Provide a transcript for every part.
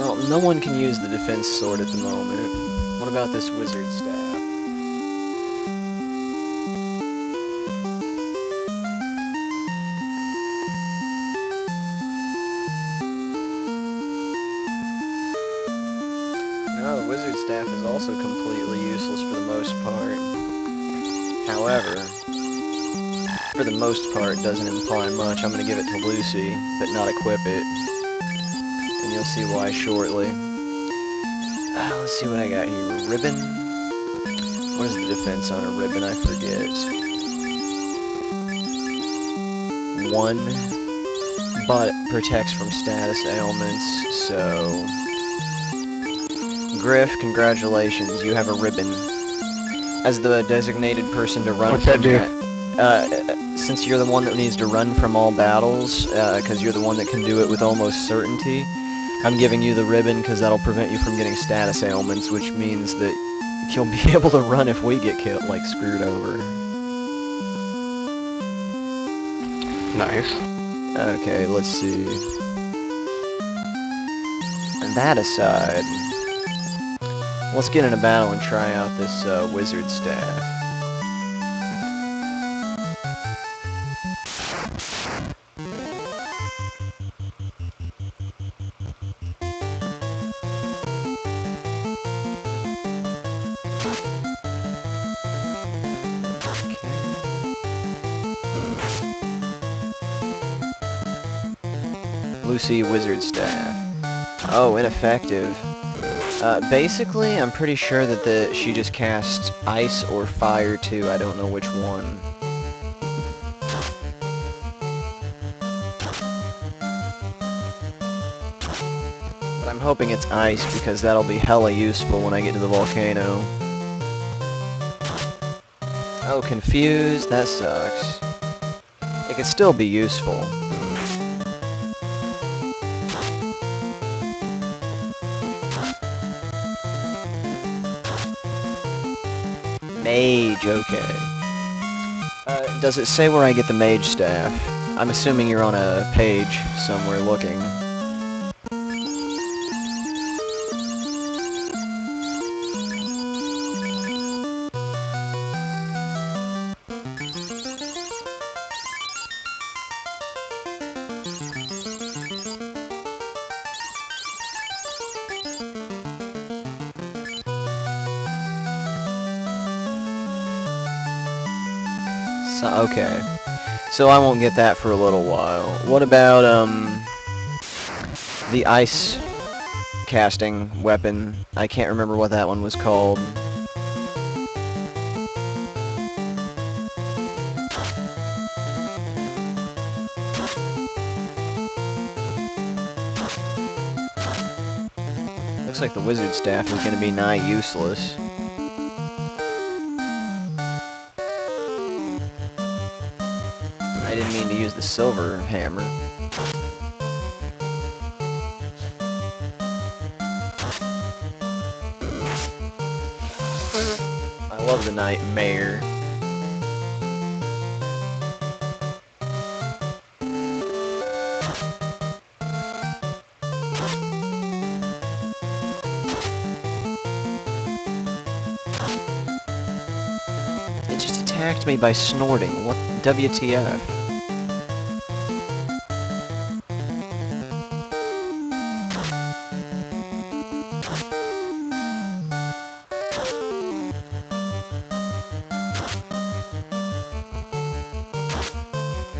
Well, no one can use the defense sword at the moment. What about this wizard staff? No, the wizard staff is also completely useless for the most part. However, for the most part, doesn't imply much. I'm going to give it to Lucy, but not equip it. And you'll see why shortly. Let's see what I got here. Ribbon? What is the defense on a ribbon? I forget. 1, but protects from status ailments, so... Griff, congratulations, you have a ribbon. As the designated person to run What's that do? Since you're the one that needs to run from all battles, because you're the one that can do it with almost certainty, I'm giving you the ribbon because that'll prevent you from getting status ailments, which means that you'll be able to run if we get killed, like, screwed over. Nice. Okay, let's see. And that aside, let's get in a battle and try out this wizard staff. Lucy wizard staff. Oh, ineffective. Basically, I'm pretty sure that she just casts ice or fire too. I don't know which one. But I'm hoping it's ice because that'll be hella useful when I get to the volcano. Oh, confused. That sucks. It could still be useful. Mage, okay. Does it say where I get the mage staff? I'm assuming you're on a page somewhere looking. Okay. So I won't get that for a little while. What about, the ice casting weapon? I can't remember what that one was called. Looks like the wizard staff is going to be nigh useless. I didn't mean to use the silver hammer. I love the Nightmare. It just attacked me by snorting. What? WTF?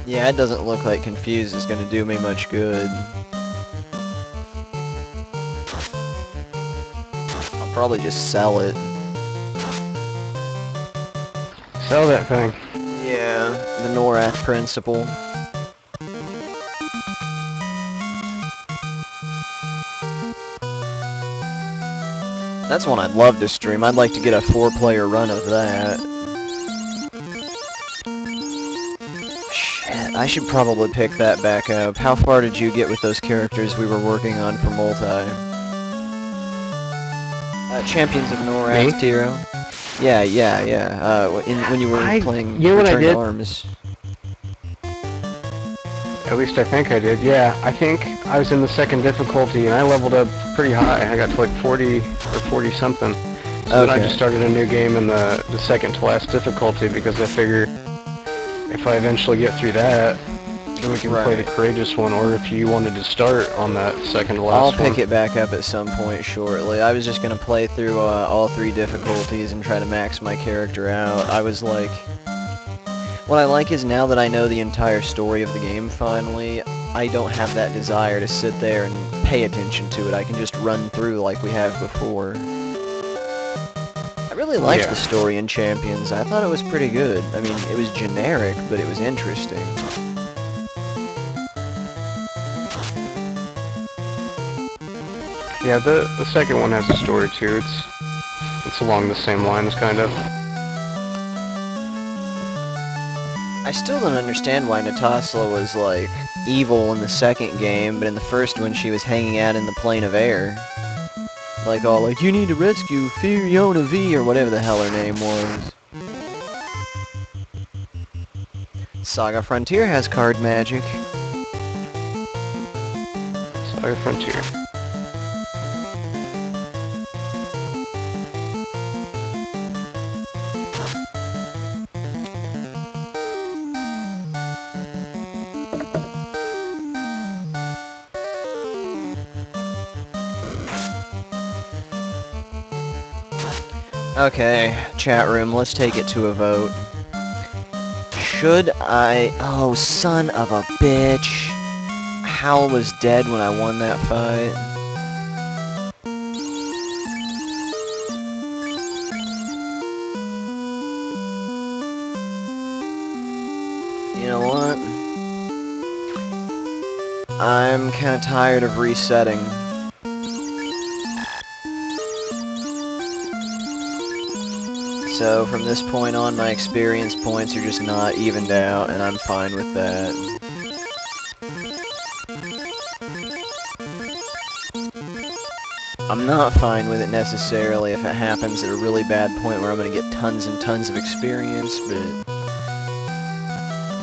Yeah, it doesn't look like Confuse is going to do me much good. I'll probably just sell it. Sell that thing. Yeah, the Norath principle. That's one I'd love to stream. I'd like to get a 4-player run of that. Shit, I should probably pick that back up. How far did you get with those characters we were working on for multi? Champions of Norath, Tiro. Yeah. When you were playing Return to Arms. At least I think I did, yeah. I think I was in the second difficulty and I leveled up pretty high. I got to like 40 or 40 something. So then I just started a new game in the second to last difficulty because I figure if I eventually get through that, then we can play the courageous one, or if you wanted to start on that second to last one. I'll pick it back up at some point shortly. I was just going to play through all 3 difficulties and try to max my character out. I was like... What I like is now that I know the entire story of the game finally, I don't have that desire to sit there and pay attention to it. I can just run through like we have before. I really liked the story in Champions. I thought it was pretty good. I mean, it was generic, but it was interesting. Yeah, the second one has a story too. It's along the same lines, kind of. I still don't understand why Natasla was, like, evil in the second game, but in the first one she was hanging out in the plane of air. Like, all like, you need to rescue Fiona V, or whatever the hell her name was. Saga Frontier has card magic. Saga Frontier. Okay, chat room, let's take it to a vote. Should I... Oh, son of a bitch. Hal was dead when I won that fight. You know what? I'm kind of tired of resetting. So from this point on, my experience points are just not evened out, and I'm fine with that. I'm not fine with it necessarily if it happens at a really bad point where I'm going to get tons and tons of experience, but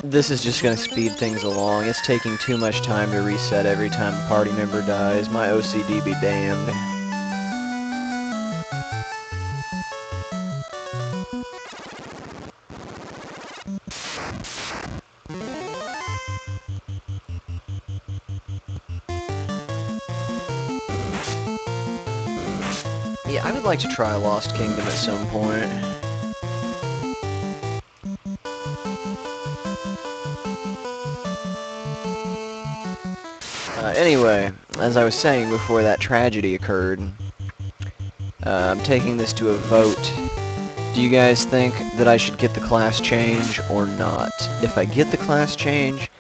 this is just going to speed things along. It's taking too much time to reset every time a party member dies. My OCD be damned. Yeah, I would like to try Lost Kingdom at some point. Anyway, as I was saying before that tragedy occurred, I'm taking this to a vote. Do you guys think that I should get the class change or not? If I get the class change,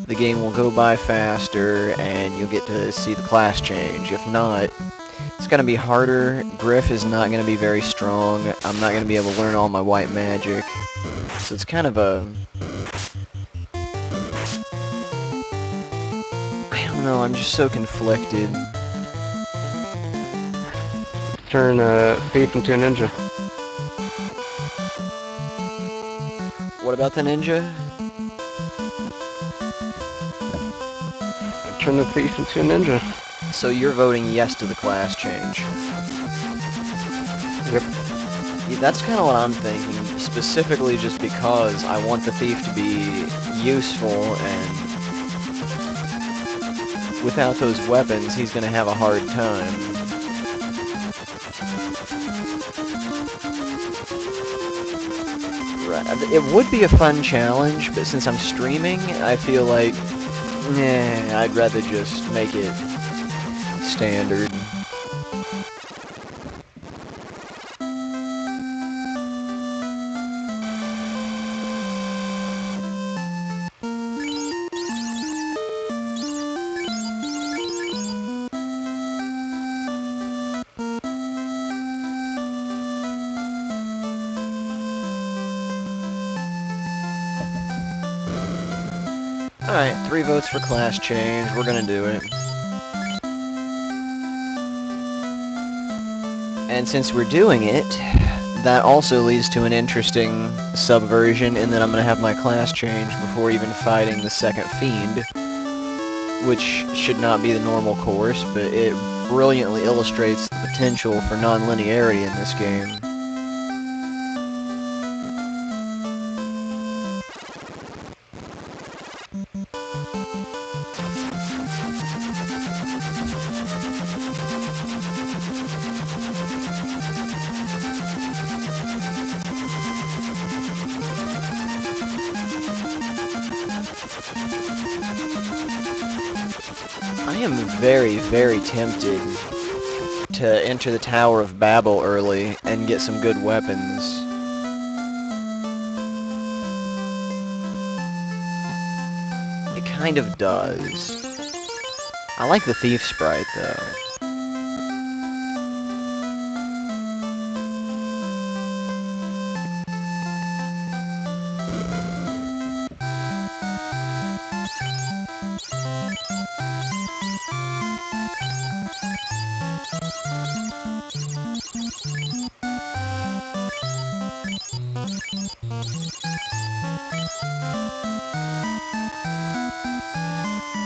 the game will go by faster and you'll get to see the class change. If not, it's going to be harder. Griff is not going to be very strong. I'm not going to be able to learn all my white magic. So it's kind of a... I don't know, I'm just so conflicted. Turn Thief into a ninja. What about the ninja? Turn the Thief into a ninja. So you're voting yes to the class change. Yep. Yeah, that's kind of what I'm thinking, specifically just because I want the Thief to be useful, and without those weapons, he's going to have a hard time. Right. It would be a fun challenge, but since I'm streaming, I feel like, I'd rather just make it standard. Alright, 3 votes for class change. We're gonna do it. And since we're doing it, that also leads to an interesting subversion in that I'm gonna have my class change before even fighting the second fiend. which should not be the normal course, but it brilliantly illustrates the potential for non-linearity in this game. I am very, very tempted to enter the Tower of Babel early and get some good weapons. It kind of does. I like the thief sprite though.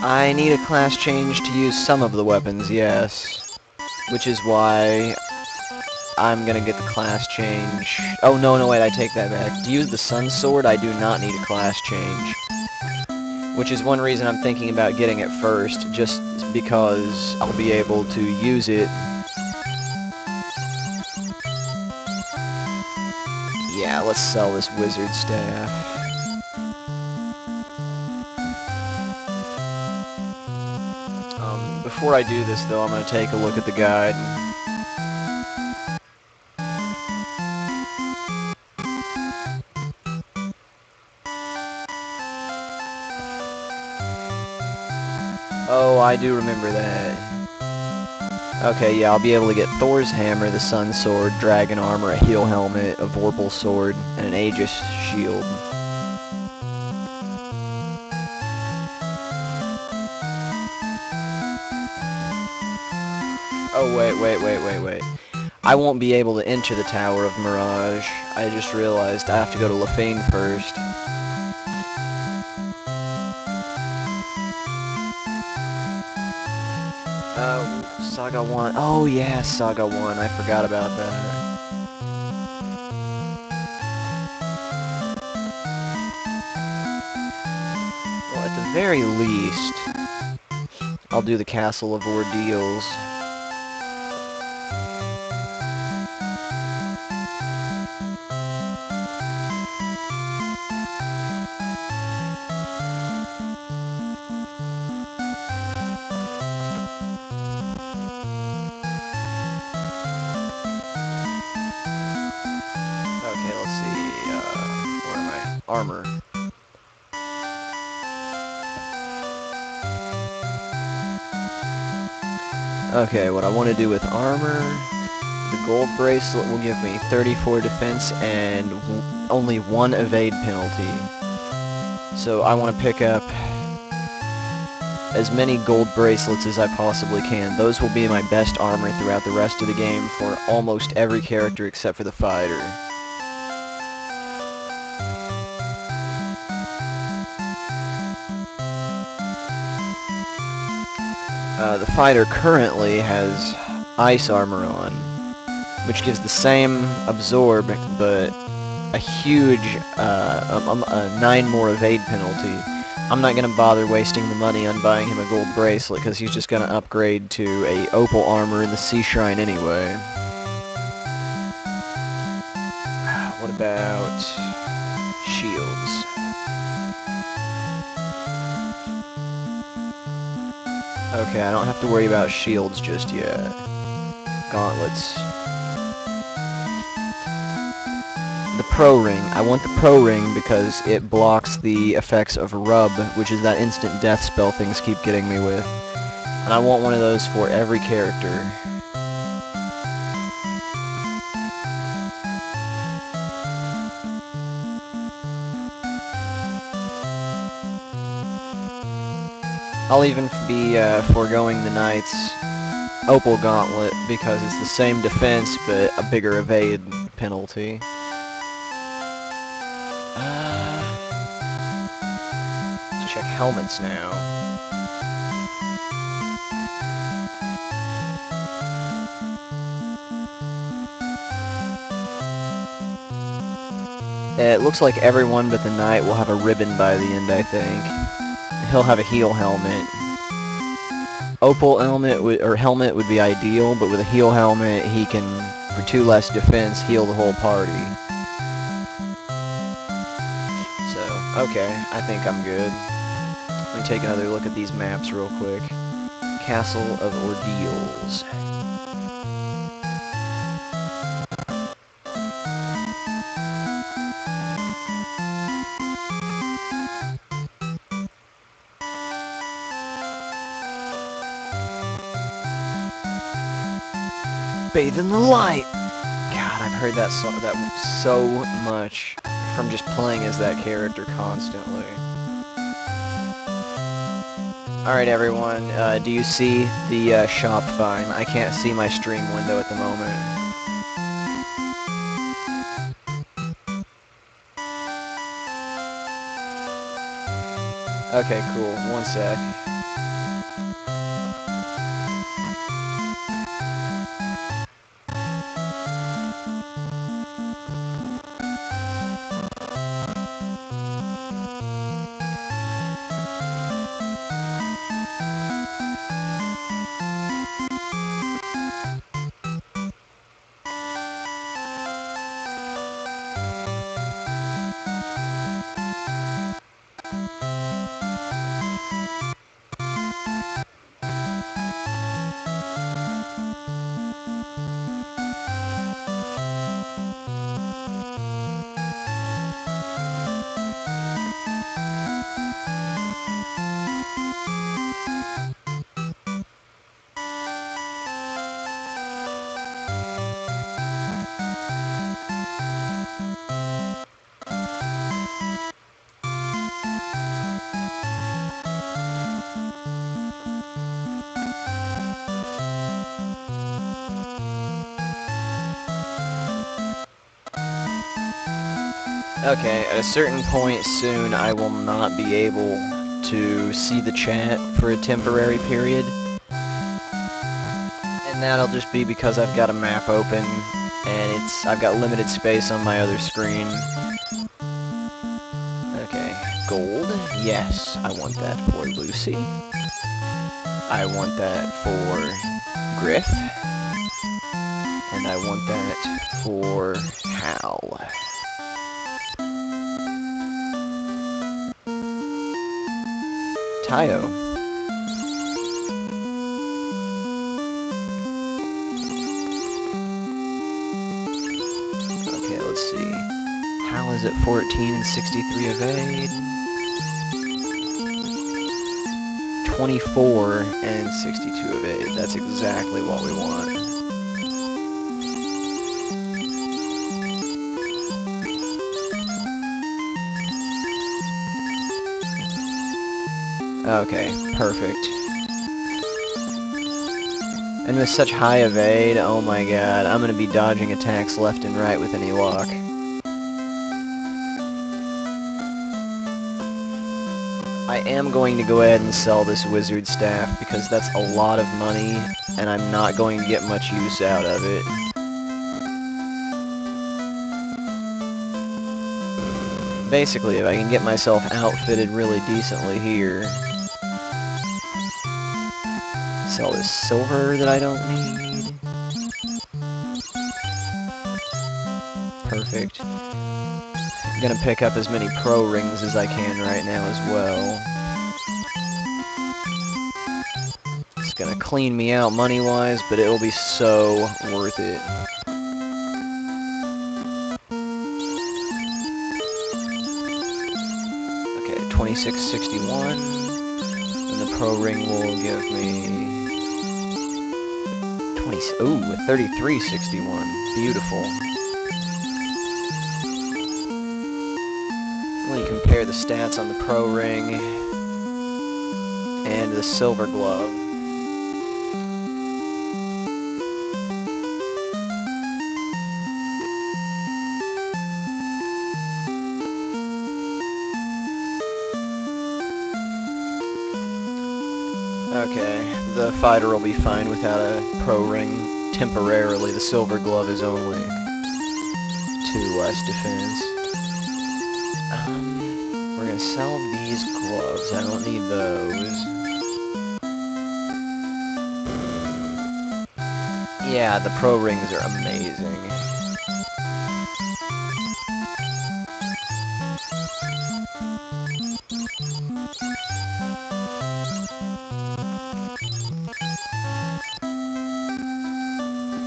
I need a class change to use some of the weapons, yes. Which is why I'm gonna get the class change. Oh, no, wait, I take that back. To use the Sun Sword, I do not need a class change. Which is one reason I'm thinking about getting it first, just because I'll be able to use it. Yeah, let's sell this wizard staff. Before I do this, though, I'm going to take a look at the guide. Oh, I do remember that. Okay, yeah, I'll be able to get Thor's hammer, the Sun Sword, Dragon Armor, a Heal Helmet, a Vorpal Sword, and an Aegis Shield. Oh, wait. I won't be able to enter the Tower of Mirage. I just realized I have to go to Lefane first. Saga 1. Oh, yeah, Saga 1. I forgot about that. Well, at the very least, I'll do the Castle of Ordeals. Okay, let's see, where am I? Armor. Okay, what I want to do with armor, the gold bracelet will give me 34 defense and only 1 evade penalty. So I want to pick up as many gold bracelets as I possibly can. Those will be my best armor throughout the rest of the game for almost every character except for the fighter. The fighter currently has ice armor on, which gives the same absorb, but a huge, 9 more evade penalty. I'm not going to bother wasting the money on buying him a gold bracelet, because he's just going to upgrade to a opal armor in the Sea Shrine anyway. What about shields? Okay, I don't have to worry about shields just yet. Gauntlets. The Pro Ring. I want the Pro Ring because it blocks the effects of Rub, which is that instant death spell things keep getting me with. And I want one of those for every character. I'll even be foregoing the Knight's Opal Gauntlet because it's the same defense but a bigger evade penalty. Let's check helmets now. It looks like everyone but the knight will have a ribbon by the end, I think. He'll have a heel helmet. Opal helmet would be ideal, but with a heel helmet, he can, for 2 less defense, heal the whole party. So, okay, I think I'm good. Let me take another look at these maps real quick. Castle of Ordeals. Bathe in the light! God, I've heard that song so much from just playing as that character constantly. Alright everyone, do you see the shop fine? I can't see my stream window at the moment. Okay, cool. One sec. Okay, at a certain point soon, I will not be able to see the chat for a temporary period. And that'll just be because I've got a map open, and I've got limited space on my other screen. Okay, gold. Yes, I want that for Lucy. I want that for Griff. And I want that for Hal. Tayo. Okay, let's see. Hal is at 14 and 63 evade. 24 and 62 evade. That's exactly what we want. Okay, perfect. And with such high evade, oh my god, I'm gonna be dodging attacks left and right with any luck. I am going to go ahead and sell this wizard staff because that's a lot of money, and I'm not going to get much use out of it. Basically, if I can get myself outfitted really decently here, sell this silver that I don't need. Perfect. I'm gonna pick up as many pro rings as I can right now as well. It's gonna clean me out money-wise, but it'll be so worth it. Okay, 2661. And the pro ring will give me 3361. Beautiful. Let me compare the stats on the pro ring and the silver glove. Okay, the fighter will be fine without a pro ring temporarily. The silver glove is only 2 less defense. We're gonna sell these gloves. I don't need those. Yeah, the pro rings are amazing.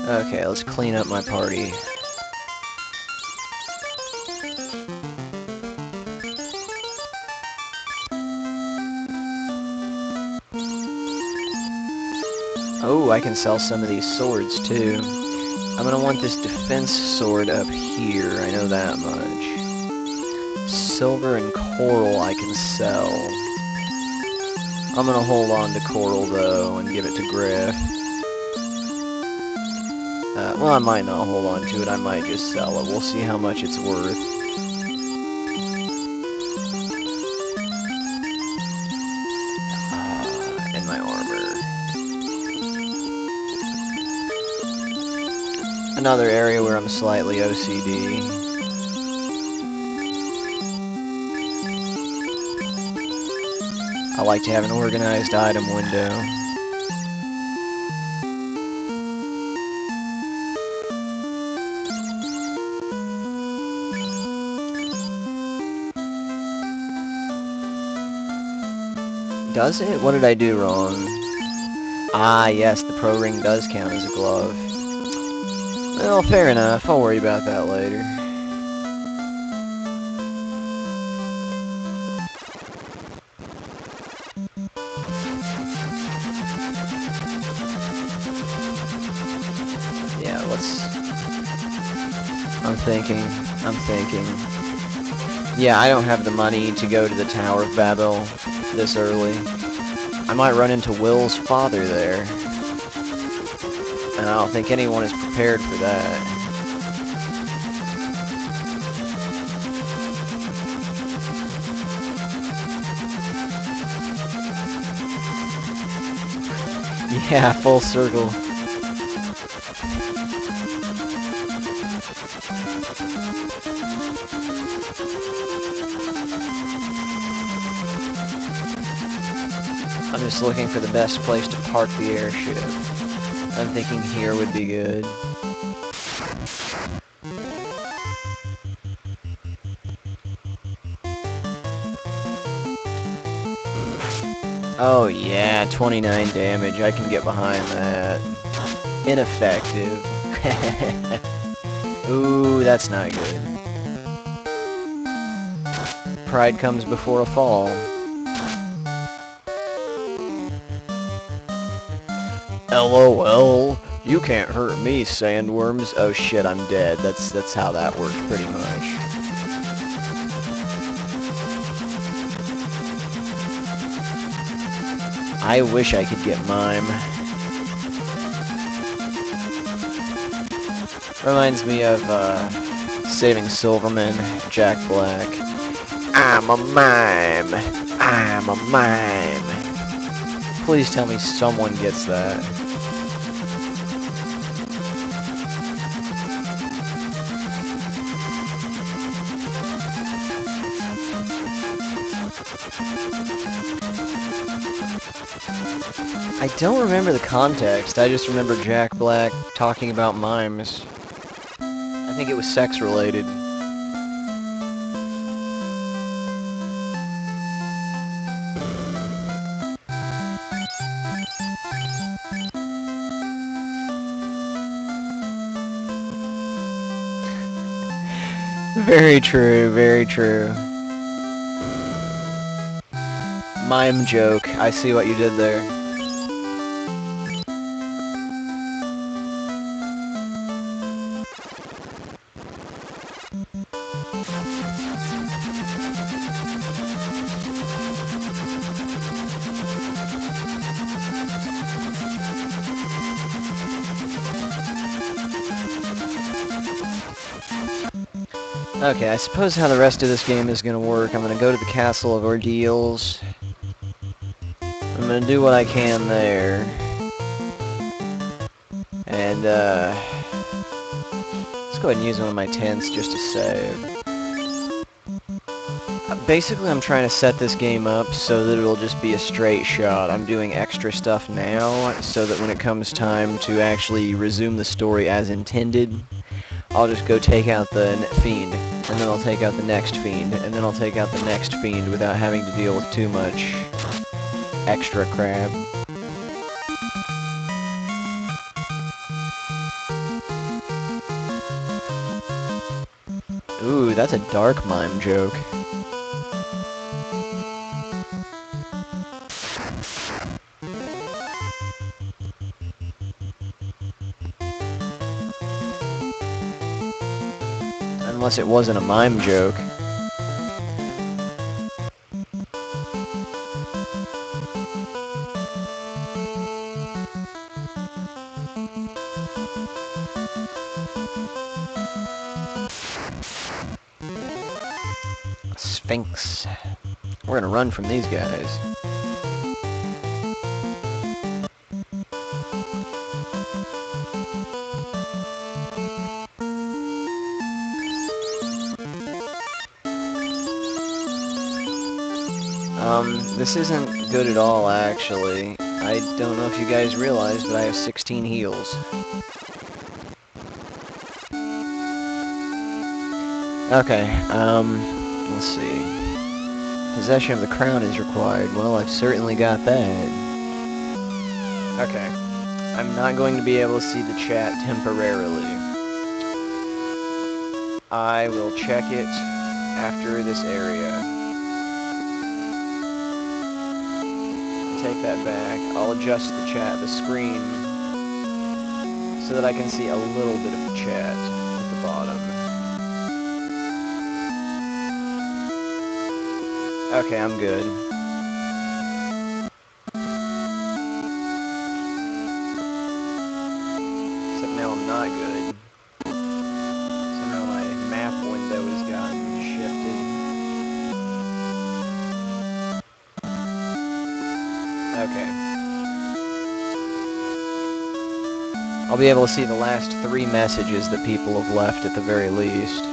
Okay, let's clean up my party. Oh, I can sell some of these swords too. I'm gonna want this defense sword up here, I know that much. Silver and coral I can sell. I'm gonna hold on to coral though and give it to Griff. Well, I might not hold on to it, I might just sell it. We'll see how much it's worth. And my armor. Another area where I'm slightly OCD. I like to have an organized item window. Does it? What did I do wrong? Ah, yes, the pro ring does count as a glove. Well, fair enough. I'll worry about that later. Yeah, let's... I'm thinking. Yeah, I don't have the money to go to the Tower of Babel this early. I might run into Will's father there. And I don't think anyone is prepared for that. Yeah, full circle. I'm just looking for the best place to park the airship. I'm thinking here would be good. Oh yeah, 29 damage. I can get behind that. Ineffective. Ooh, that's not good. Pride comes before a fall. LOL. You can't hurt me, sandworms. Oh shit, I'm dead. That's how that works pretty much. I wish I could get Mime. Reminds me of Saving Silverman, Jack Black. I'm a mime. I'm a mime. Please tell me someone gets that. I don't remember the context. I just remember Jack Black talking about mimes. I think it was sex related. Very true, very true. Mime joke. I see what you did there. Okay, I suppose how the rest of this game is going to work. I'm going to go to the Castle of Ordeals. I'm gonna do what I can there. And, let's go ahead and use one of my tents just to save. Basically, I'm trying to set this game up so that it'll just be a straight shot. I'm doing extra stuff now so that when it comes time to actually resume the story as intended, I'll just go take out the fiend, and then I'll take out the next fiend, and then I'll take out the next fiend without having to deal with too much extra crap. Ooh, that's a dark mime joke. Unless it wasn't a mime joke. Sphinx. We're gonna run from these guys. This isn't good at all, actually. I don't know if you guys realize, but I have 16 heals. Okay, let's see. Possession of the crown is required. Well, I've certainly got that. Okay. I'm not going to be able to see the chat temporarily. I will check it after this area. Take that back. I'll adjust the chat, the screen, so that I can see a little bit of the chat at the bottom. Okay, I'm good. Except now I'm not good. Somehow my map window has gotten shifted. Okay. I'll be able to see the last 3 messages that people have left at the very least.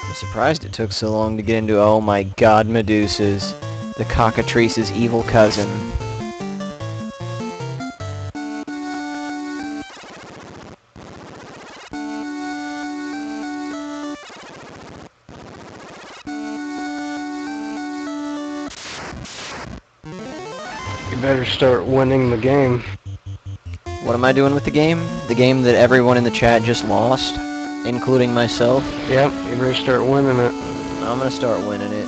I'm surprised it took so long to get into oh my god Medusas, the cockatrice's evil cousin. You better start winning the game. What am I doing with the game? The game that everyone in the chat just lost? Including myself? Yep, you better start winning it. I'm gonna start winning it.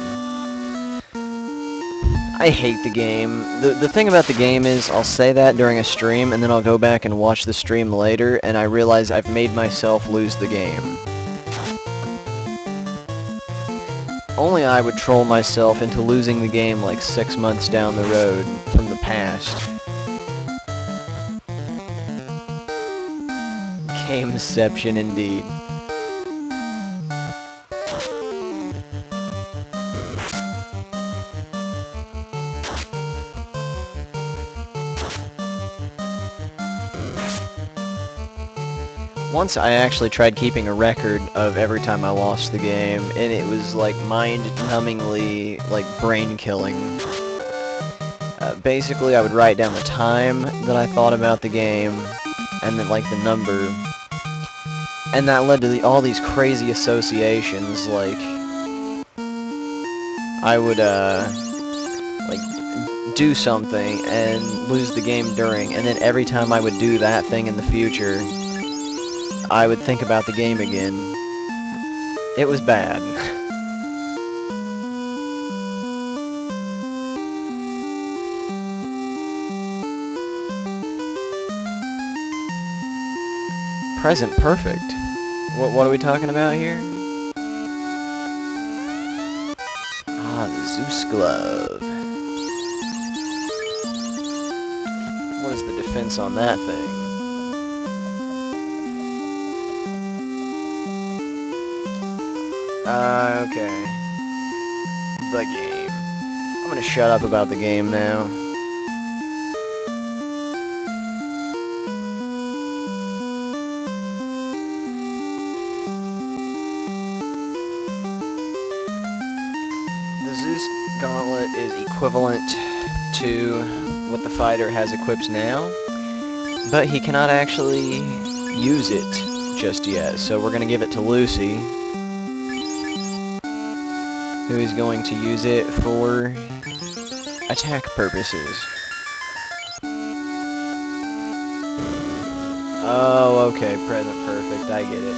I hate the game. The thing about the game is, I'll say that during a stream, and then I'll go back and watch the stream later, and I realize I've made myself lose the game. Only I would troll myself into losing the game like 6 months down the road from the past. Gameception indeed. Once I actually tried keeping a record of every time I lost the game, and it was like mind-numbingly, like brain-killing. Basically, I would write down the time that I thought about the game, and then like the number, and that led to all these crazy associations. Like I would like do something and lose the game during, and then every time I would do that thing in the future, I would think about the game again. It was bad. Present perfect. What are we talking about here? Ah, the Zeus glove. What is the defense on that thing? Okay. The game. I'm gonna shut up about the game now. The Zeus gauntlet is equivalent to what the fighter has equipped now, but he cannot actually use it just yet, so we're gonna give it to Lucy, who is going to use it for attack purposes. Oh, okay, present perfect, I get it.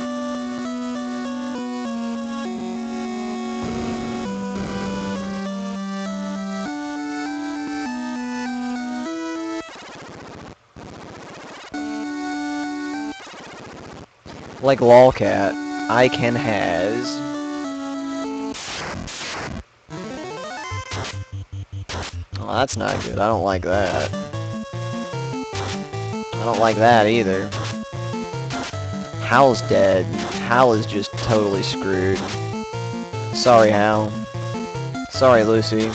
Like Lolcat, Icon has... Oh, that's not good. I don't like that. I don't like that either. Hal's dead. Hal is just totally screwed. Sorry, Hal. Sorry, Lucy.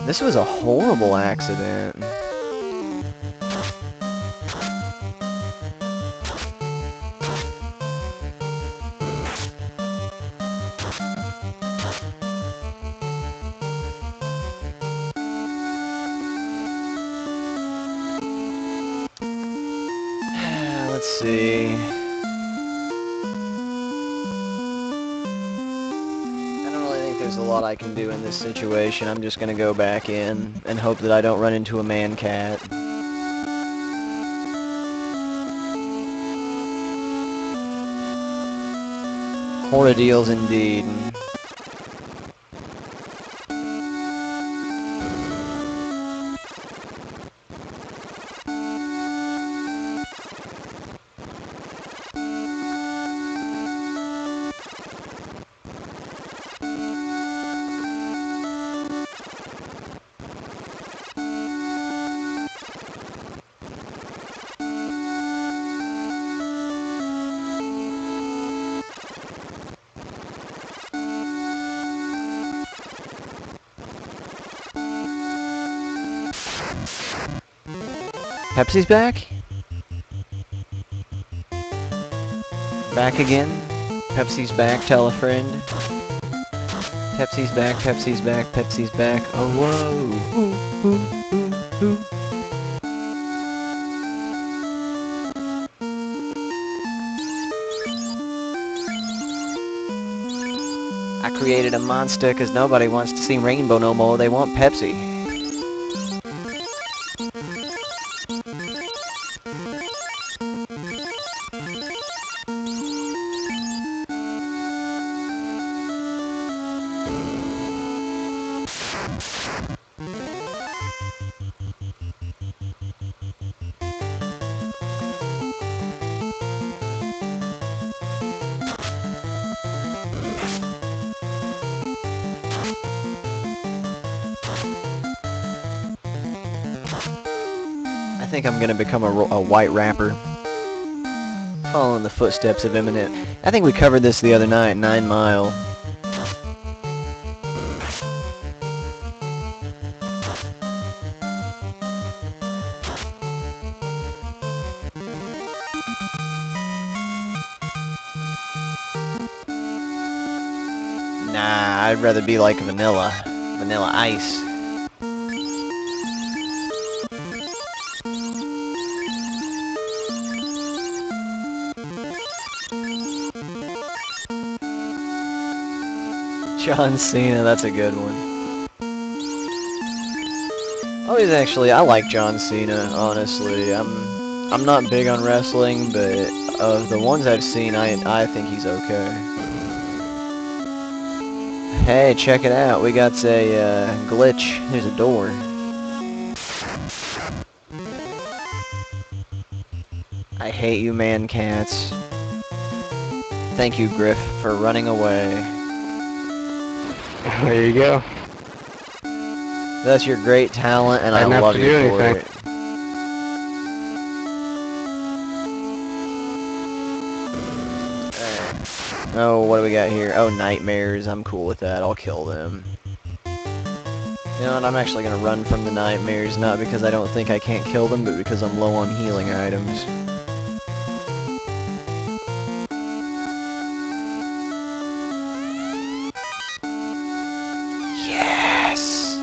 This was a horrible accident. Let's see. I don't really think there's a lot I can do in this situation. I'm just gonna go back in and hope that I don't run into a man-cat. Horror deals indeed. Pepsi's back? Back again? Pepsi's back, tell a friend. Pepsi's back, Pepsi's back, Pepsi's back. Oh, whoa. Ooh, ooh, ooh, ooh. I created a monster because nobody wants to see Rainbow no more. They want Pepsi. I think I'm gonna become a white rapper, following the footsteps of Eminem. I think we covered this the other night, 9 Mile. I'd rather be like vanilla. Vanilla ice. John Cena, that's a good one. Always actually, I like John Cena, honestly. I'm not big on wrestling, but of the ones I've seen, I think he's okay. Hey, check it out. We got a glitch. There's a door. I hate you, man cats. Thank you, Griff, for running away. There you go. That's your great talent, and I didn't have love to you do for anything. it. Oh, what do we got here? Oh, nightmares. I'm cool with that. I'll kill them. You know what? I'm actually going to run from the nightmares, not because I don't think I can't kill them, but because I'm low on healing items. Yes!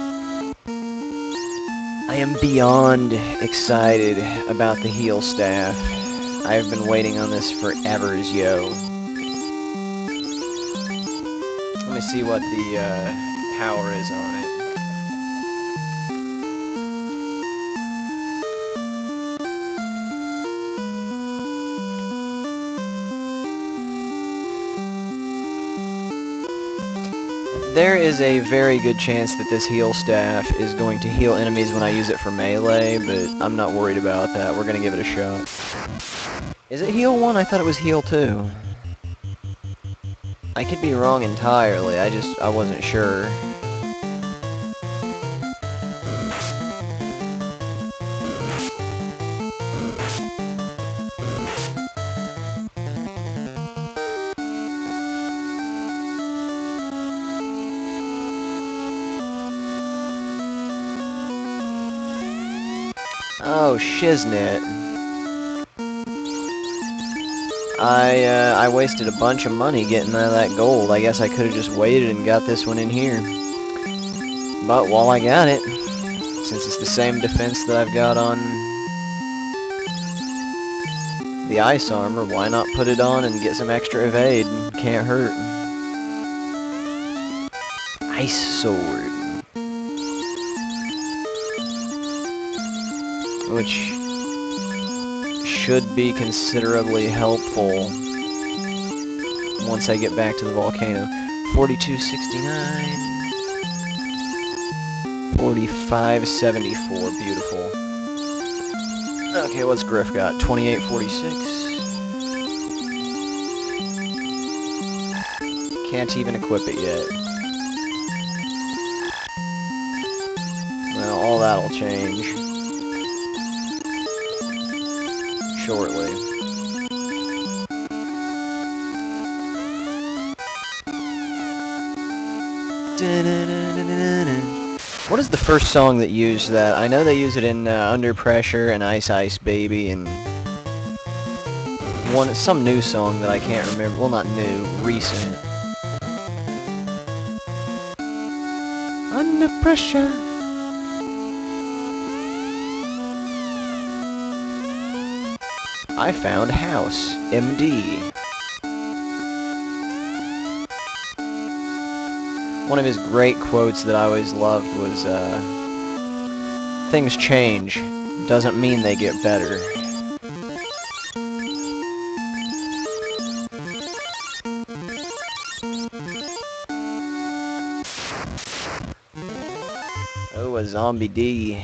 I am beyond excited about the heal staff. I've been waiting on this forever, yo. Let me see what the power is on it. There is a very good chance that this heal staff is going to heal enemies when I use it for melee, but I'm not worried about that. We're going to give it a shot. Is it heal 1? I thought it was heal 2. I could be wrong entirely. I wasn't sure. Oh, shiznit. I wasted a bunch of money getting that gold. I guess I could have just waited and got this one in here. But while I got it, since it's the same defense that I've got on the ice armor, why not put it on and get some extra evade? Can't hurt. Ice sword. Which should be considerably helpful once I get back to the volcano. 4269. 4574. Beautiful. Okay, what's Griff got? 2846. Can't even equip it yet. Well, all that'll change shortly. What is the first song that used that? I know they use it in Under Pressure and Ice Ice Baby and some new song that I can't remember. Well, not new, recent. Under Pressure. I found House, MD. One of his great quotes that I always loved was, things change, doesn't mean they get better. Oh, a zombie D.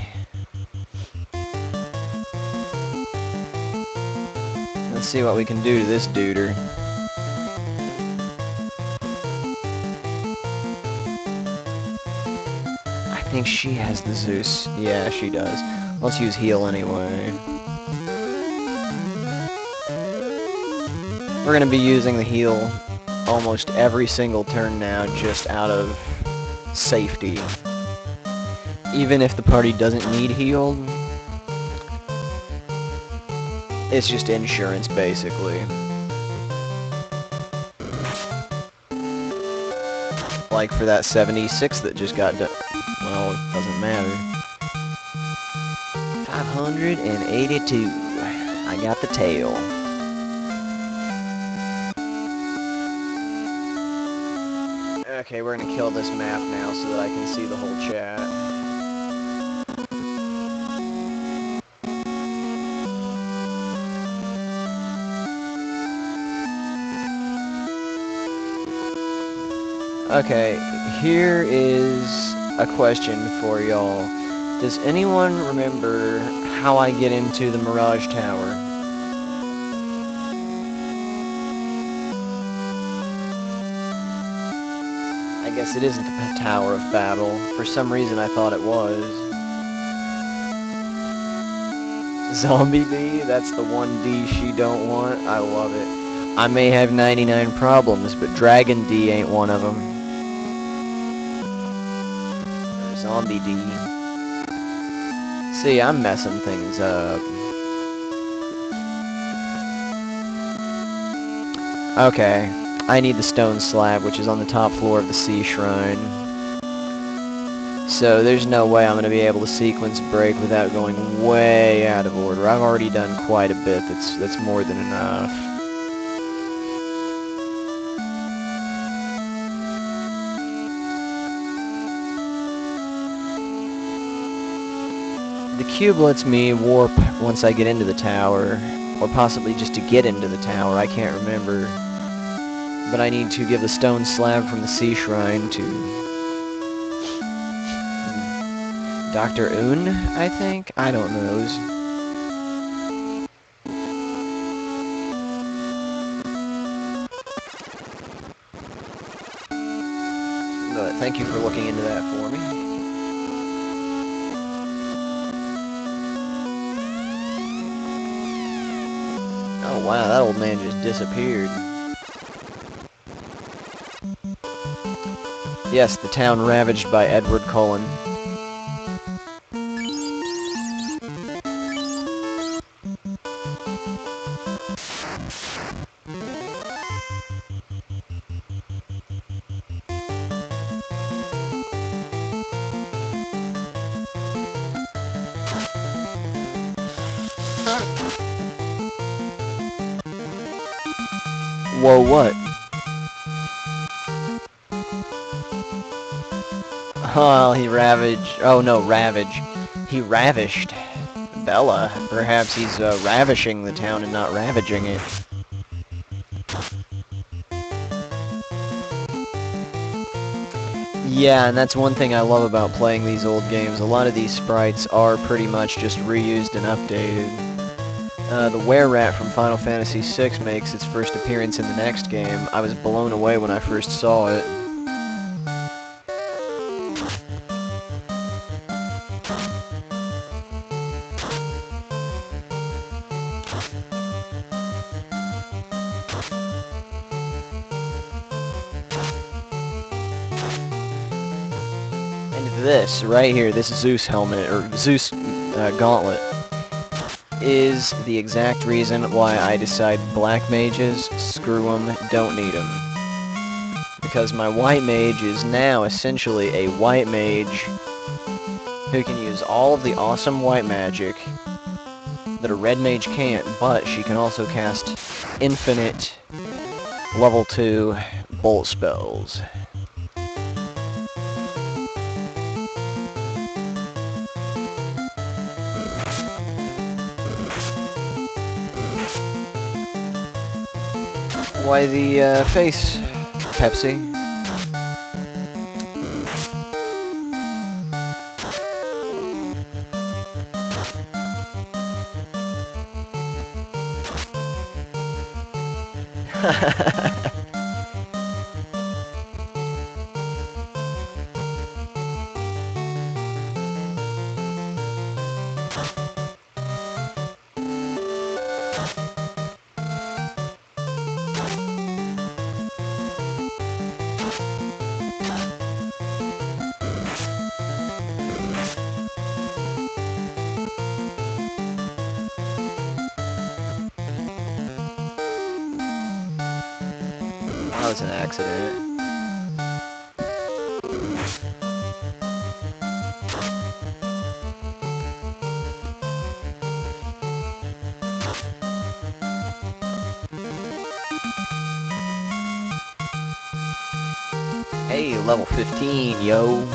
Let's see what we can do to this duder. I think she has the Zeus. Yeah, she does. Let's use heal anyway. We're going to be using the heal almost every single turn now, just out of safety. Even if the party doesn't need healed, it's just insurance, basically. like for that 76 that just got done. Well, it doesn't matter. 582. I got the tail. Okay, we're gonna kill this map now so that I can see the whole chat. Okay, here is a question for y'all. Does anyone remember how I get into the Mirage Tower? I guess it isn't the Tower of Battle. For some reason I thought it was. Zombie D, that's the one D she don't want. I love it. I may have 99 problems, but Dragon D ain't one of them. Or Zombie D. See, I'm messing things up. Okay, I need the stone slab, which is on the top floor of the Sea Shrine. So there's no way I'm going to be able to sequence break without going way out of order. I've already done quite a bit. That's more than enough. The cube lets me warp once I get into the tower, or possibly just to get into the tower, I can't remember. But I need to give the stone slab from the Sea Shrine to Dr. Un, I think? I don't know. But thank you for looking into that for me. Oh wow, that old man just disappeared. Yes, the town ravaged by Edward Cullen. Whoa, what? Oh, he ravaged. Oh no, ravage. He ravished Bella. Perhaps he's ravishing the town and not ravaging it. Yeah, and that's one thing I love about playing these old games. A lot of these sprites are pretty much just reused and updated. The Were-Rat from Final Fantasy VI makes its first appearance in the next game. I was blown away when I first saw it. And this, right here, this Zeus helmet, or Zeus gauntlet, is the exact reason why I decide black mages, screw them, don't need them. Because my white mage is now essentially a white mage who can use all of the awesome white magic that a red mage can't, but she can also cast infinite level 2 bolt spells. Why the face, Pepsi? That was an accident. Hey, level 15, yo.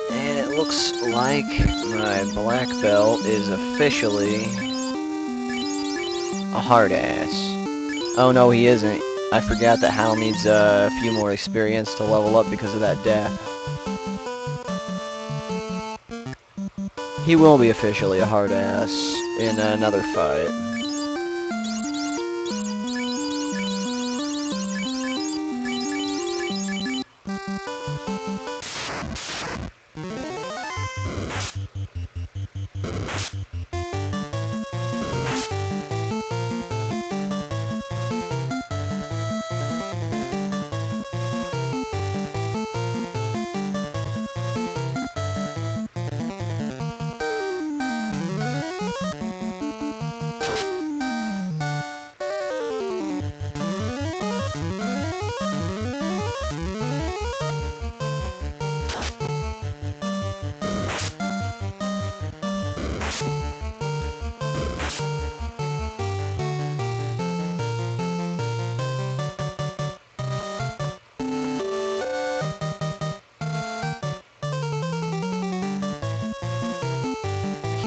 And it looks like my black belt is officially a hard ass. Oh no, he isn't. I forgot that Hal needs a few more experience to level up because of that death. He will be officially a hard ass in another fight.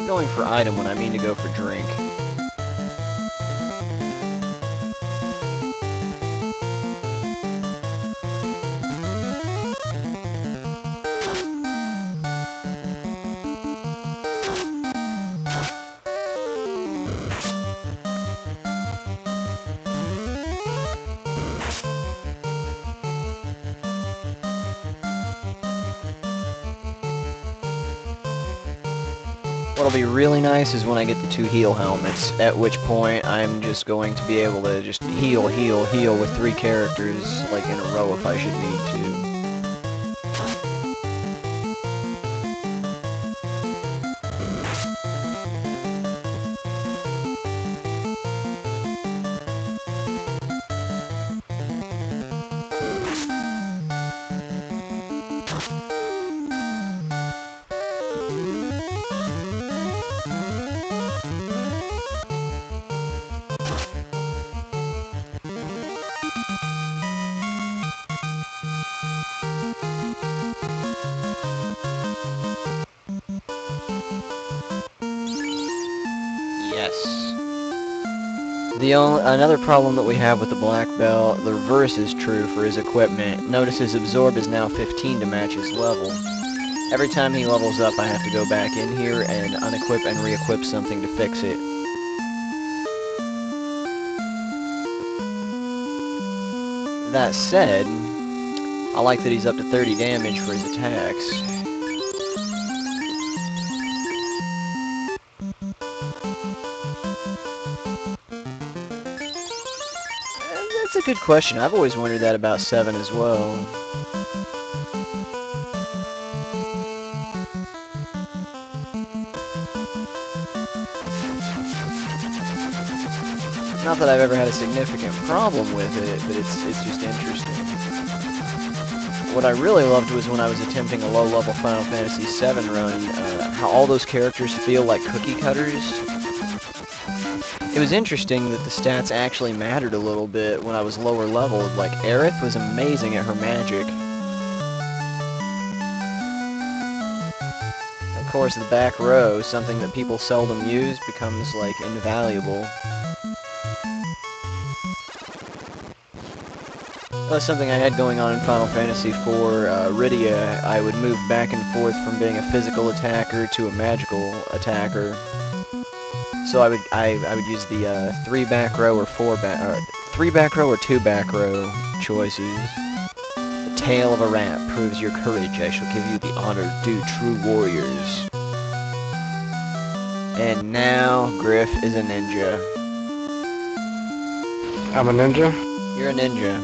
Going for item when I mean to go for drink. What'll be really nice is when I get the 2 heal helmets, at which point I'm just going to be able to just heal with 3 characters, like in a row if I should need to. Another problem that we have with the black belt, the reverse is true for his equipment. Notice his absorb is now 15 to match his level. Every time he levels up, I have to go back in here and unequip and re-equip something to fix it. That said, I like that he's up to 30 damage for his attacks. That's a good question. I've always wondered that about 7 as well. Not that I've ever had a significant problem with it, but it's just interesting. What I really loved was when I was attempting a low-level Final Fantasy VII run, how all those characters feel like cookie cutters. It was interesting that the stats actually mattered a little bit when I was lower leveled. Like, Aerith was amazing at her magic. Of course, the back row, something that people seldom use, becomes, like, invaluable. That was something I had going on in Final Fantasy IV. Rydia, I would move back and forth from being a physical attacker to a magical attacker. So I would use the 3 back row or 3 back row or 2 back row choices. The tale of a rat proves your courage. I shall give you the honor due true warriors. And now Griff is a ninja. I'm a ninja? You're a ninja.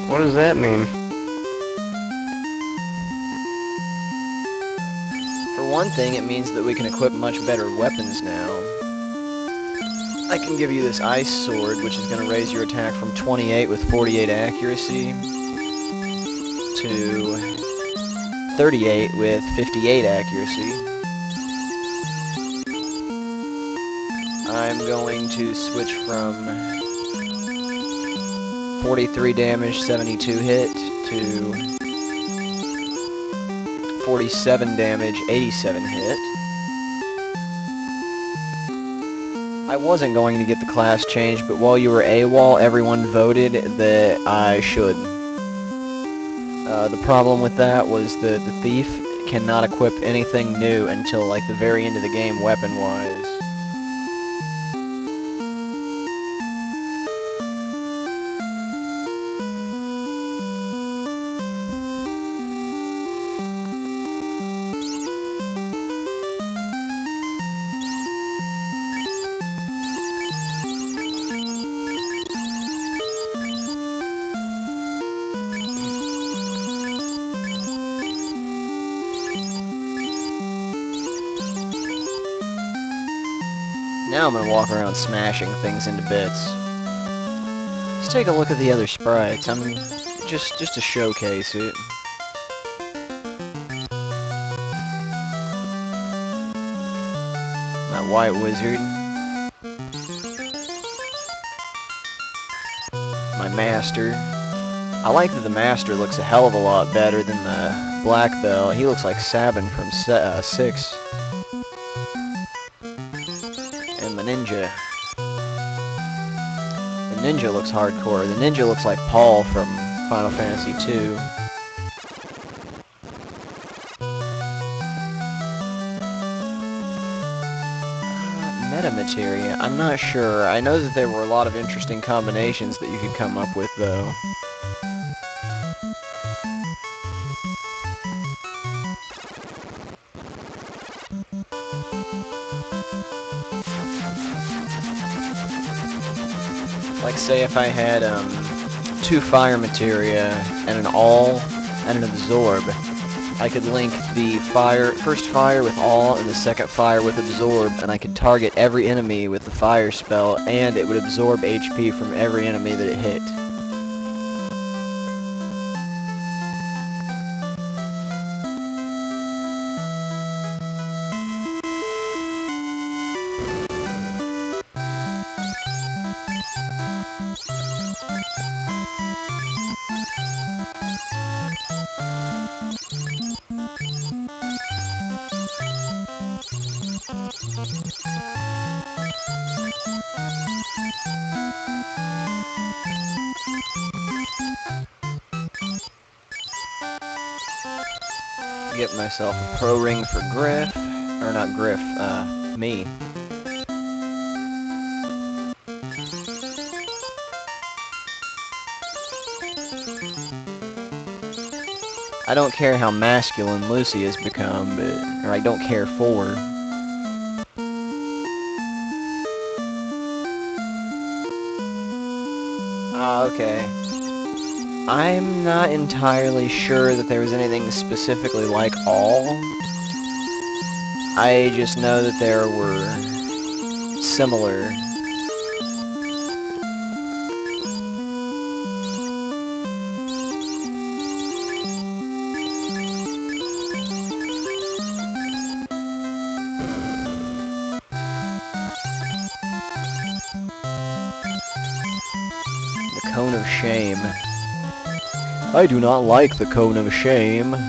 What does that mean? For one thing, it means that we can equip much better weapons now. I can give you this ice sword, which is going to raise your attack from 28 with 48 accuracy to 38 with 58 accuracy. I'm going to switch from 43 damage, 72 hit to 47 damage, 87 hit. I wasn't going to get the class change, but while you were AWOL, everyone voted that I should. The problem with that was that the Thief cannot equip anything new until like the very end of the game weapon-wise. Now I'm gonna walk around smashing things into bits. Let's take a look at the other sprites. I'm just to showcase it. My white wizard. My master. I like that the master looks a hell of a lot better than the black belt. He looks like Sabin from 6. And the ninja. The ninja looks hardcore. The ninja looks like Paul from Final Fantasy II. Metamateria, I'm not sure. I know that there were a lot of interesting combinations that you could come up with, though. Like, say if I had 2 fire materia and an all and an absorb, I could link the first fire with all and the second fire with absorb, and I could target every enemy with the fire spell, and it would absorb HP from every enemy that it hit. Get myself a pro ring for Griff, or not Griff, me. I don't care how masculine Lucy has become, or I don't care for her. Okay. I'm not entirely sure that there was anything specifically like all. I just know that there were similar. The Cone of Shame. I do not like the Cone of Shame. Let's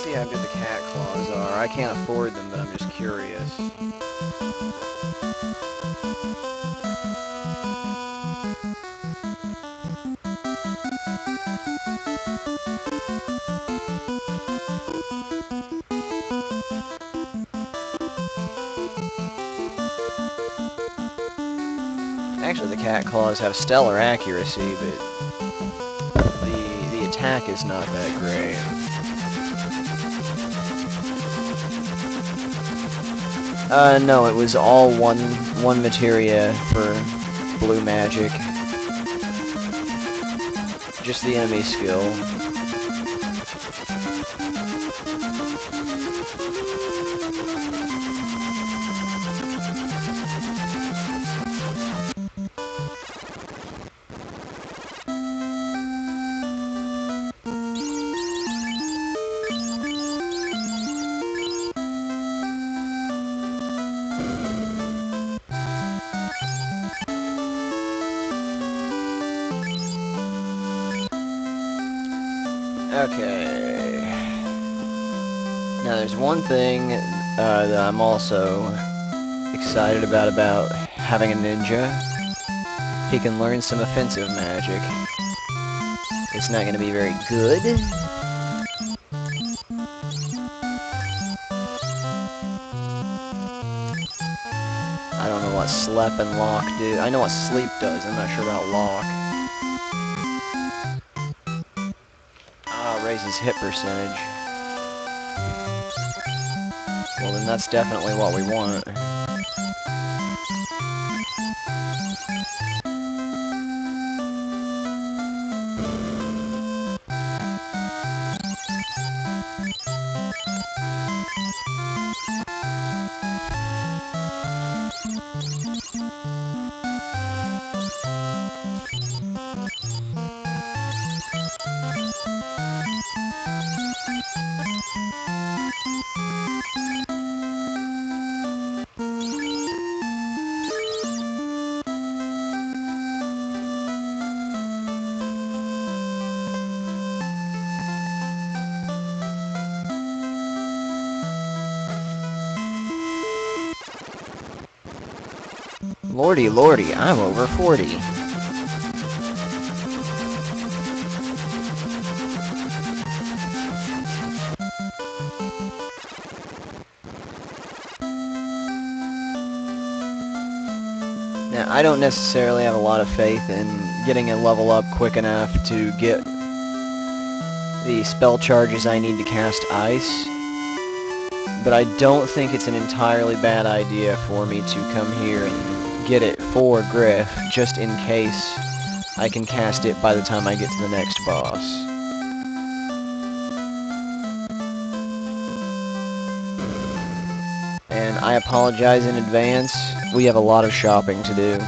see how good the cat claws are. I can't afford them, but I'm just curious. Actually, the cat claws have stellar accuracy, but the attack is not that great. No, it was all one materia for blue magic. Just the enemy skill. Okay. Now there's one thing that I'm also excited about having a ninja. He can learn some offensive magic. It's not going to be very good. I don't know what Slep and Lock do. I know what Sleep does. I'm not sure about Lock. Ah, raises hit percentage. Well, then that's definitely what we want. Lordy, lordy, I'm over 40. Now, I don't necessarily have a lot of faith in getting a level up quick enough to get the spell charges I need to cast Ice, but I don't think it's an entirely bad idea for me to come here and get it for Griff, just in case I can cast it by the time I get to the next boss. And I apologize in advance, we have a lot of shopping to do.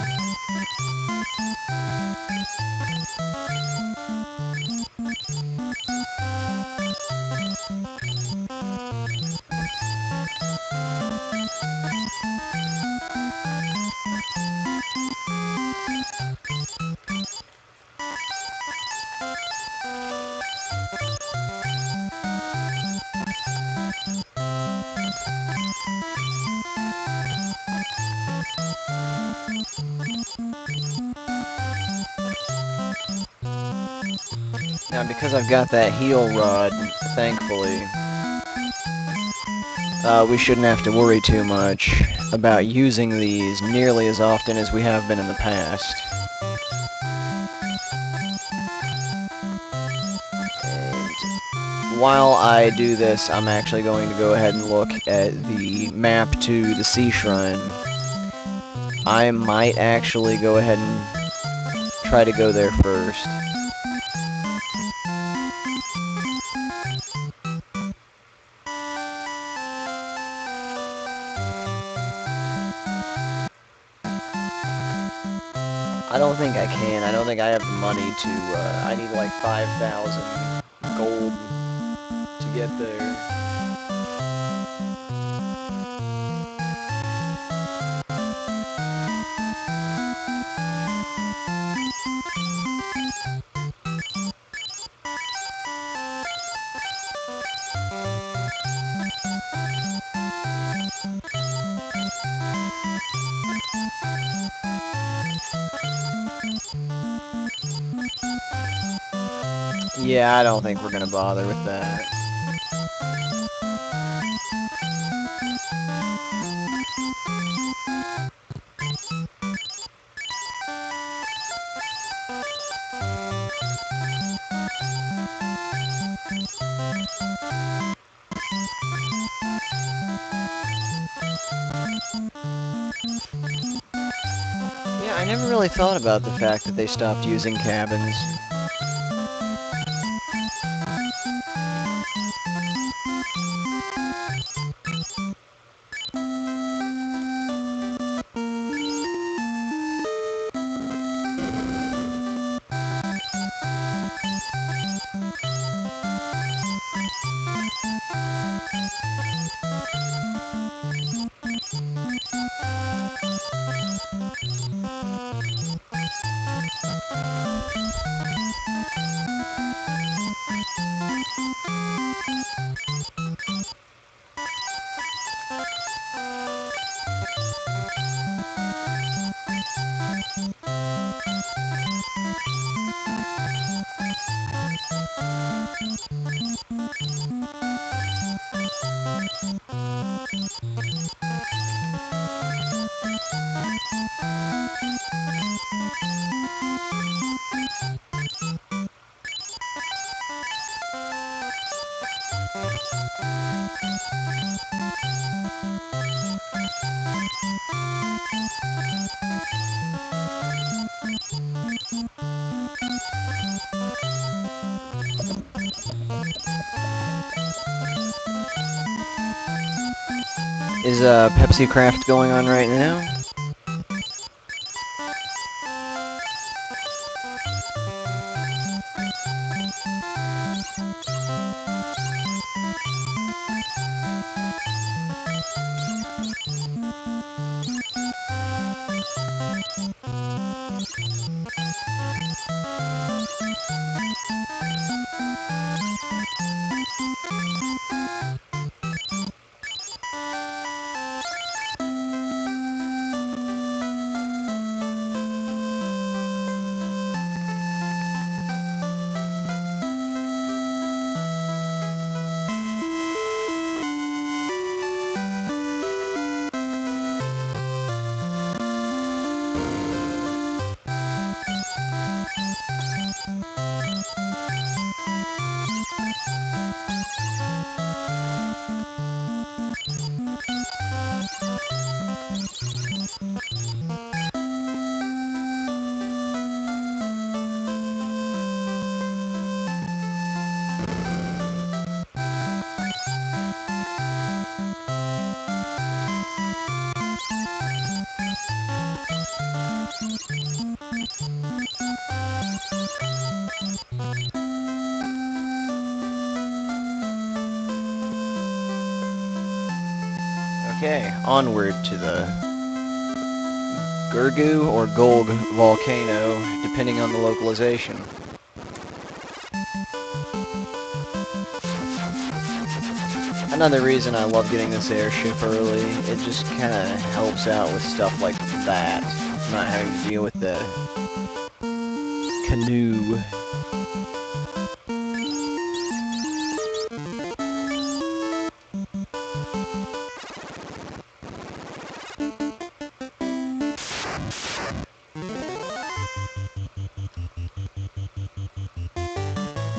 Now, because I've got that heal rod, thankfully, we shouldn't have to worry too much about using these nearly as often as we have been in the past. And while I do this, I'm actually going to go ahead and look at the map to the Sea Shrine. I might actually go ahead and try to go there first. I don't think I can. I don't think I have the money to, I need like 5,000 gold to get there. Yeah, I don't think we're gonna bother with that. Yeah, I never really thought about the fact that they stopped using cabins. Is Pepsi Craft going on right now? Okay, onward to the Gurgu or Golg volcano, depending on the localization. Another reason I love getting this airship early, it just kind of helps out with stuff like that, not having to deal with the canoe.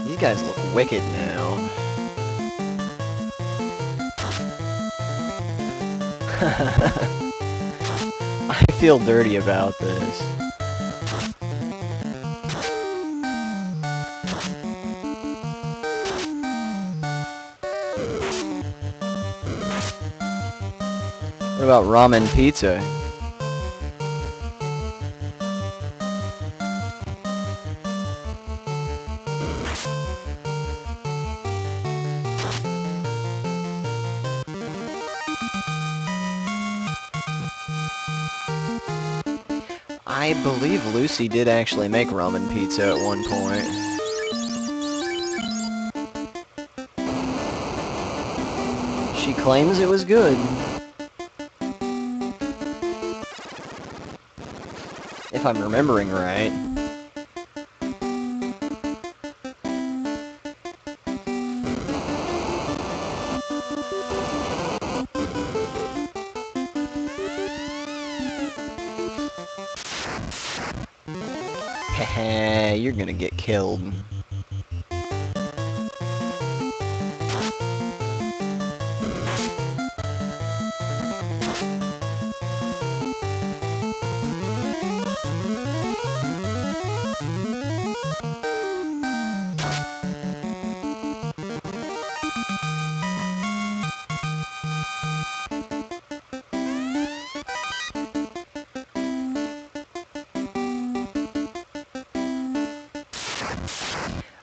These guys look wicked now. I feel dirty about this. What about ramen pizza? I believe Lucy did actually make ramen pizza at one point. She claims it was good. If I'm remembering right. Heh, you're gonna get killed.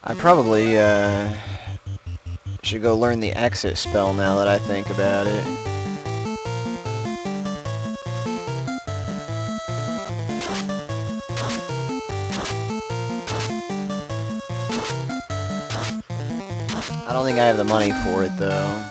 I probably, should go learn the exit spell now that I think about it. I don't think I have the money for it, though.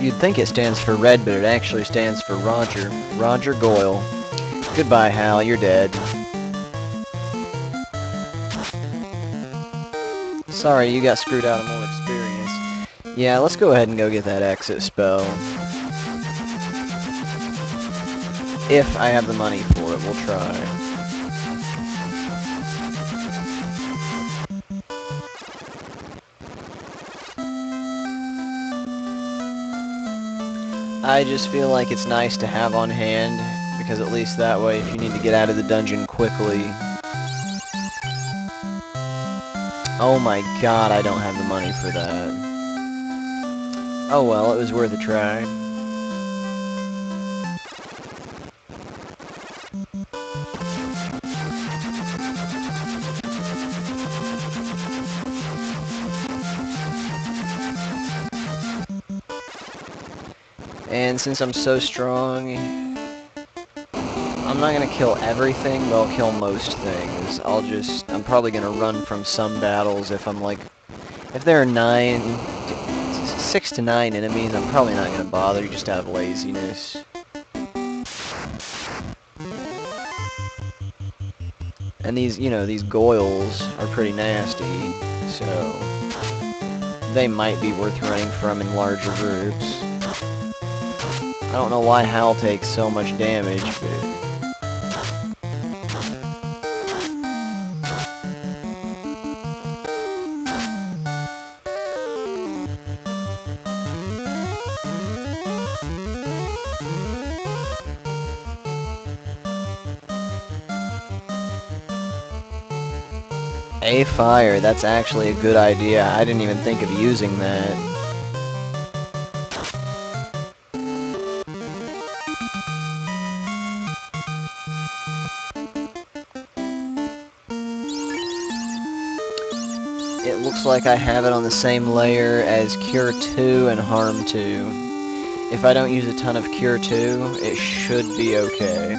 You'd think it stands for red, but it actually stands for Roger. Roger Goyle. Goodbye, Hal. You're dead. Sorry, you got screwed out of more experience. Yeah, let's go ahead and go get that exit spell. If I have the money for it, we'll try. I just feel like it's nice to have on hand, because at least that way, if you need to get out of the dungeon quickly... Oh my god, I don't have the money for that. Oh well, it was worth a try. And since I'm so strong, I'm not gonna kill everything, but I'll kill most things. I'm probably gonna run from some battles if there are 6 to 9 enemies, I'm probably not gonna bother just out of laziness. And these Goyles are pretty nasty, so they might be worth running from in larger groups. I don't know why Hal takes so much damage, but... A fire, that's actually a good idea. I didn't even think of using that. It looks like I have it on the same layer as Cure 2 and Harm 2. If I don't use a ton of Cure 2, it should be okay.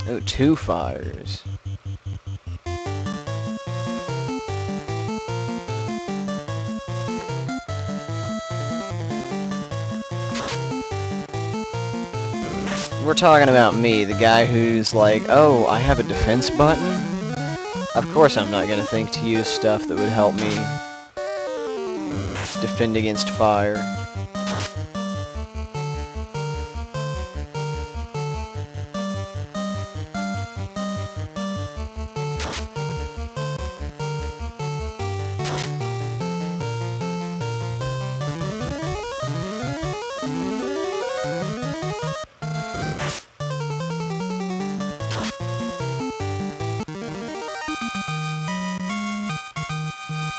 Oh, 2 fires. We're talking about me, the guy who's like, oh, I have a defense button? Of course I'm not going to think to use stuff that would help me defend against fire.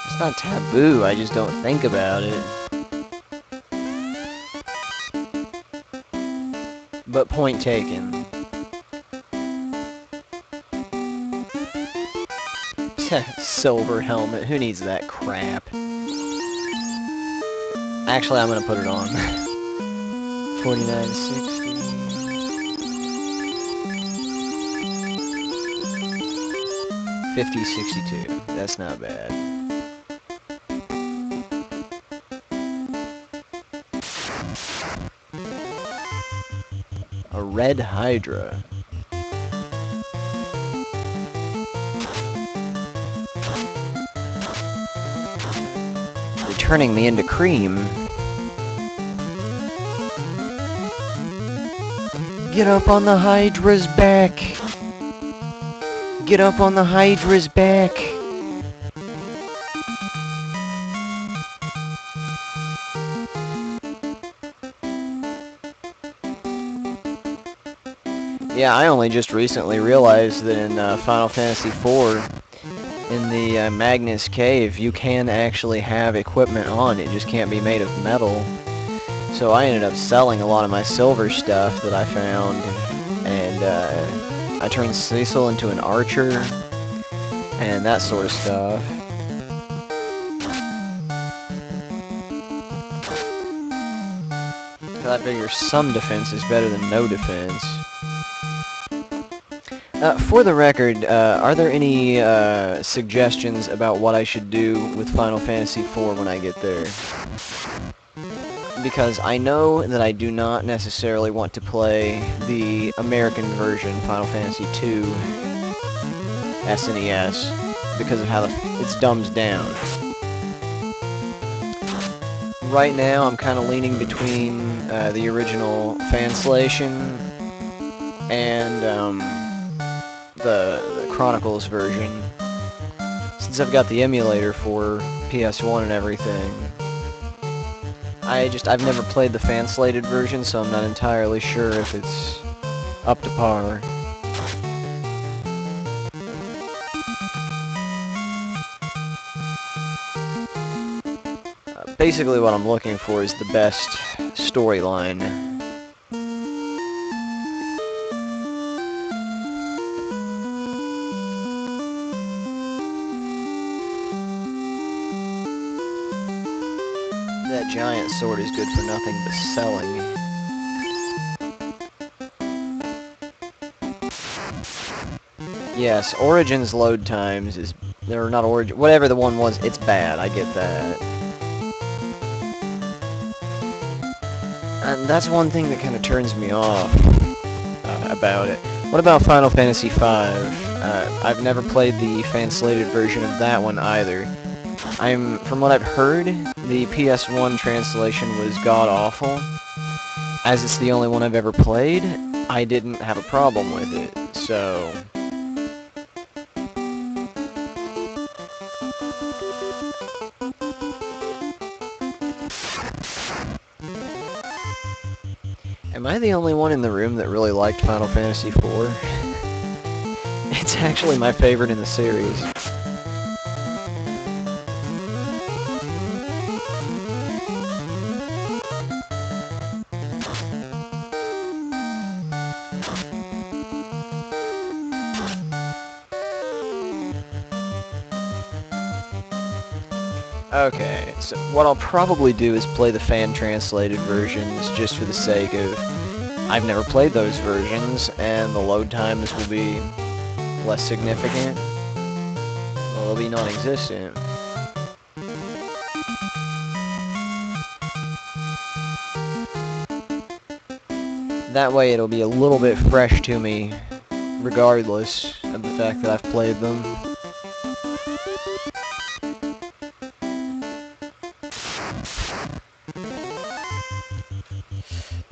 It's not taboo, I just don't think about it. But point taken. Silver helmet, who needs that crap? Actually, I'm gonna put it on. 49.60. 50.62. That's not bad. A red Hydra. They're turning me into cream. Get up on the Hydra's back. Get up on the Hydra's back. Yeah, I only just recently realized that in Final Fantasy IV, in the Magnus Cave, you can actually have equipment on. It just can't be made of metal. So I ended up selling a lot of my silver stuff that I found, and I turned Cecil into an archer, and that sort of stuff. Because I figure some defense is better than no defense. For the record, are there any suggestions about what I should do with Final Fantasy IV when I get there? Because I know that I do not necessarily want to play the American version, Final Fantasy II SNES, because of how it's dumbed down. Right now, I'm kind of leaning between the original Fanslation and the Chronicles version, since I've got the emulator for PS1 and everything. I've never played the fan-slated version, so I'm not entirely sure if it's up to par. Basically what I'm looking for is the best storyline. That giant sword is good for nothing but selling. Yes, Origins load times is... They're not Origin... Whatever the one was, it's bad, I get that. And that's one thing that kind of turns me off about it. What about Final Fantasy V? I've never played the fan-slated version of that one either. From what I've heard, the PS1 translation was god-awful. As it's the only one I've ever played, I didn't have a problem with it, so... Am I the only one in the room that really liked Final Fantasy IV? It's actually my favorite in the series. Okay, so what I'll probably do is play the fan-translated versions just for the sake of... I've never played those versions, and the load times will be less significant. Well, they'll be non-existent. That way it'll be a little bit fresh to me, regardless of the fact that I've played them.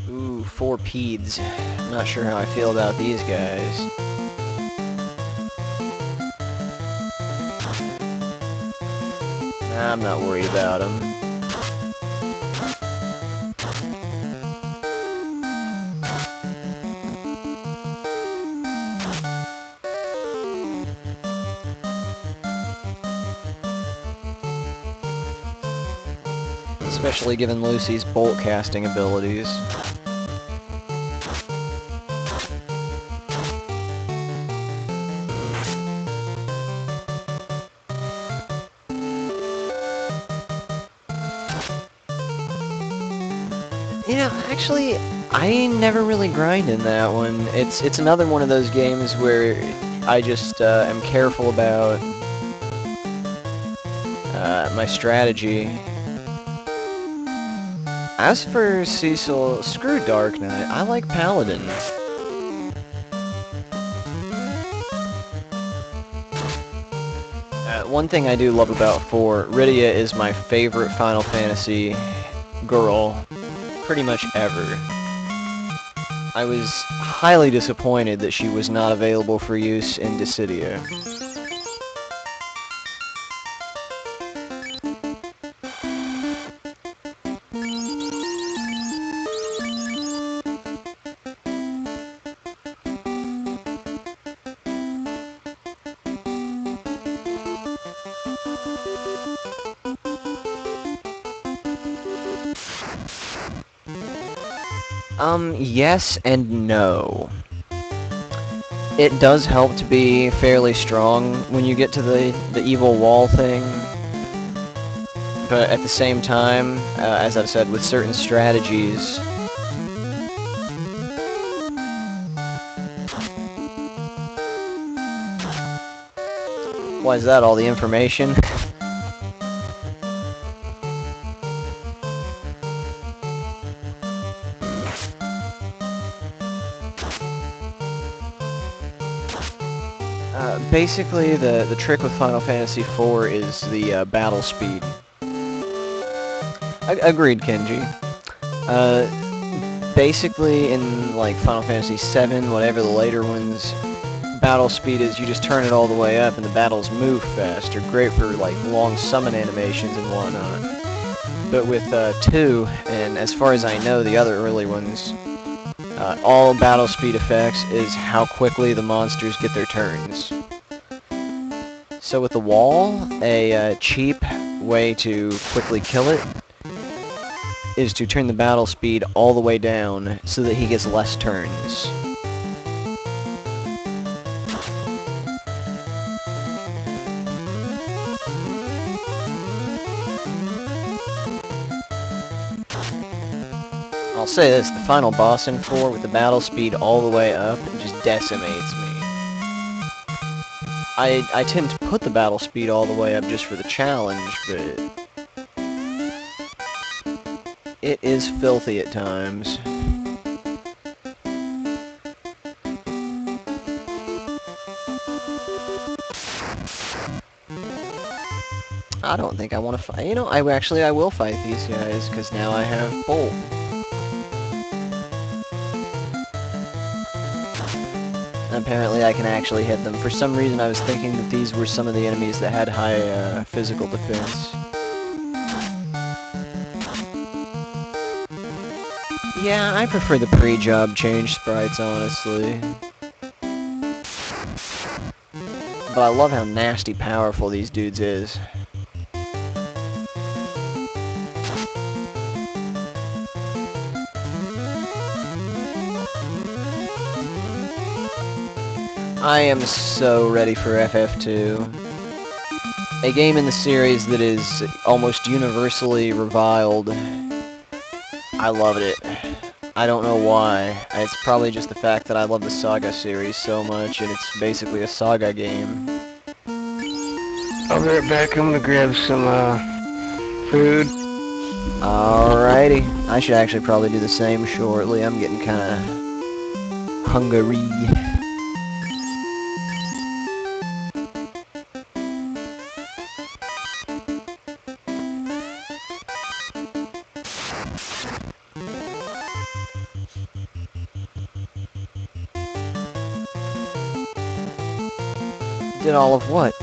Ooh, 4 Peds. Not sure how I feel about these guys. I'm not worried about them. Especially given Lucy's bolt casting abilities. You know, actually, I never really grind in that one. It's another one of those games where I just am careful about my strategy. As for Cecil, screw Dark Knight. I like Paladin. One thing I do love about 4, Rydia is my favorite Final Fantasy girl, pretty much ever. I was highly disappointed that she was not available for use in Dissidia. Yes and no. It does help to be fairly strong when you get to the evil wall thing. But at the same time, as I've said, with certain strategies, Why is that all the information? Basically, the trick with Final Fantasy IV is the battle speed. Agreed, Kenji. Basically, in like Final Fantasy VII, whatever the later ones, battle speed is you just turn it all the way up and the battles move faster. Great for like long summon animations and whatnot. But with 2, and as far as I know, the other early ones, all battle speed effects is how quickly the monsters get their turns. So with the wall, a cheap way to quickly kill it is to turn the battle speed all the way down so that he gets less turns. I'll say this, the final boss in 4 with the battle speed all the way up just decimates me. I tend to put the battle speed all the way up just for the challenge, but it is filthy at times. I don't think I want to fight. You know, I will fight these guys, because now I have Bolt. And apparently I can actually hit them. For some reason I was thinking that these were some of the enemies that had high physical defense. Yeah, I prefer the pre-job change sprites, honestly. But I love how nasty powerful these dudes is. I am so ready for FF2. A game in the series that is almost universally reviled. I loved it. I don't know why. It's probably just the fact that I love the Saga series so much, and it's basically a Saga game. I'll be right back. I'm gonna grab some food. Alrighty. I should actually probably do the same shortly. I'm getting kinda hungry. Did all of what?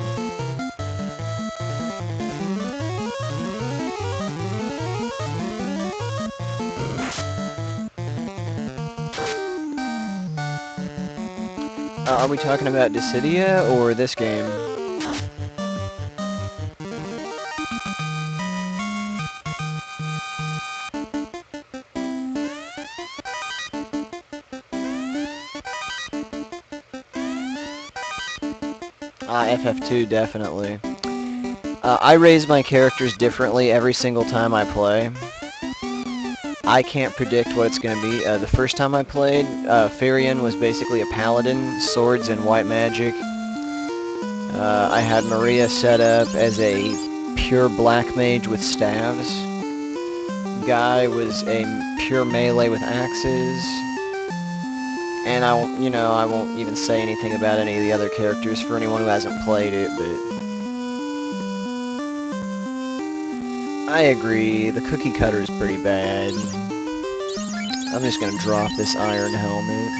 Are we talking about Dissidia or this game? FF2, definitely. I raise my characters differently every single time I play. I can't predict what it's going to be. The first time I played, Firion was basically a paladin, swords and white magic. I had Maria set up as a pure black mage with staves. Guy was a pure melee with axes. And I won't even say anything about any of the other characters for anyone who hasn't played it, but I agree, the cookie cutter is pretty bad. I'm just gonna drop this iron helmet.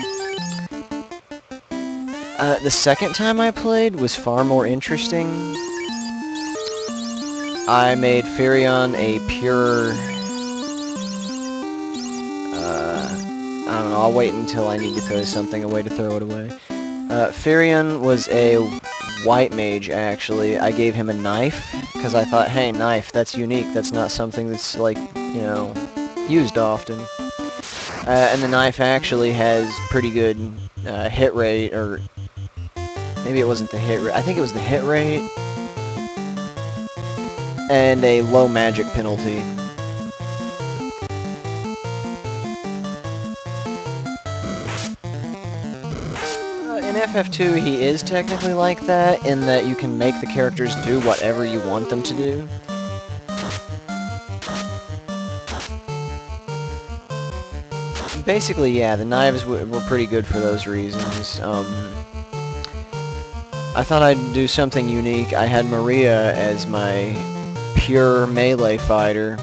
The second time I played was far more interesting. I made Firion a pure... I don't know, I'll wait until I need to throw something away to throw it away. Firion was a white mage, actually. I gave him a knife, because I thought, hey, knife, that's unique. That's not something that's, like, used often. And the knife actually has pretty good hit rate, or maybe it wasn't the hit rate. I think it was the hit rate. And a low magic penalty. In FF2, he is technically like that, in that you can make the characters do whatever you want them to do. Basically, yeah, the knives were pretty good for those reasons. I thought I'd do something unique. I had Maria as my pure melee fighter,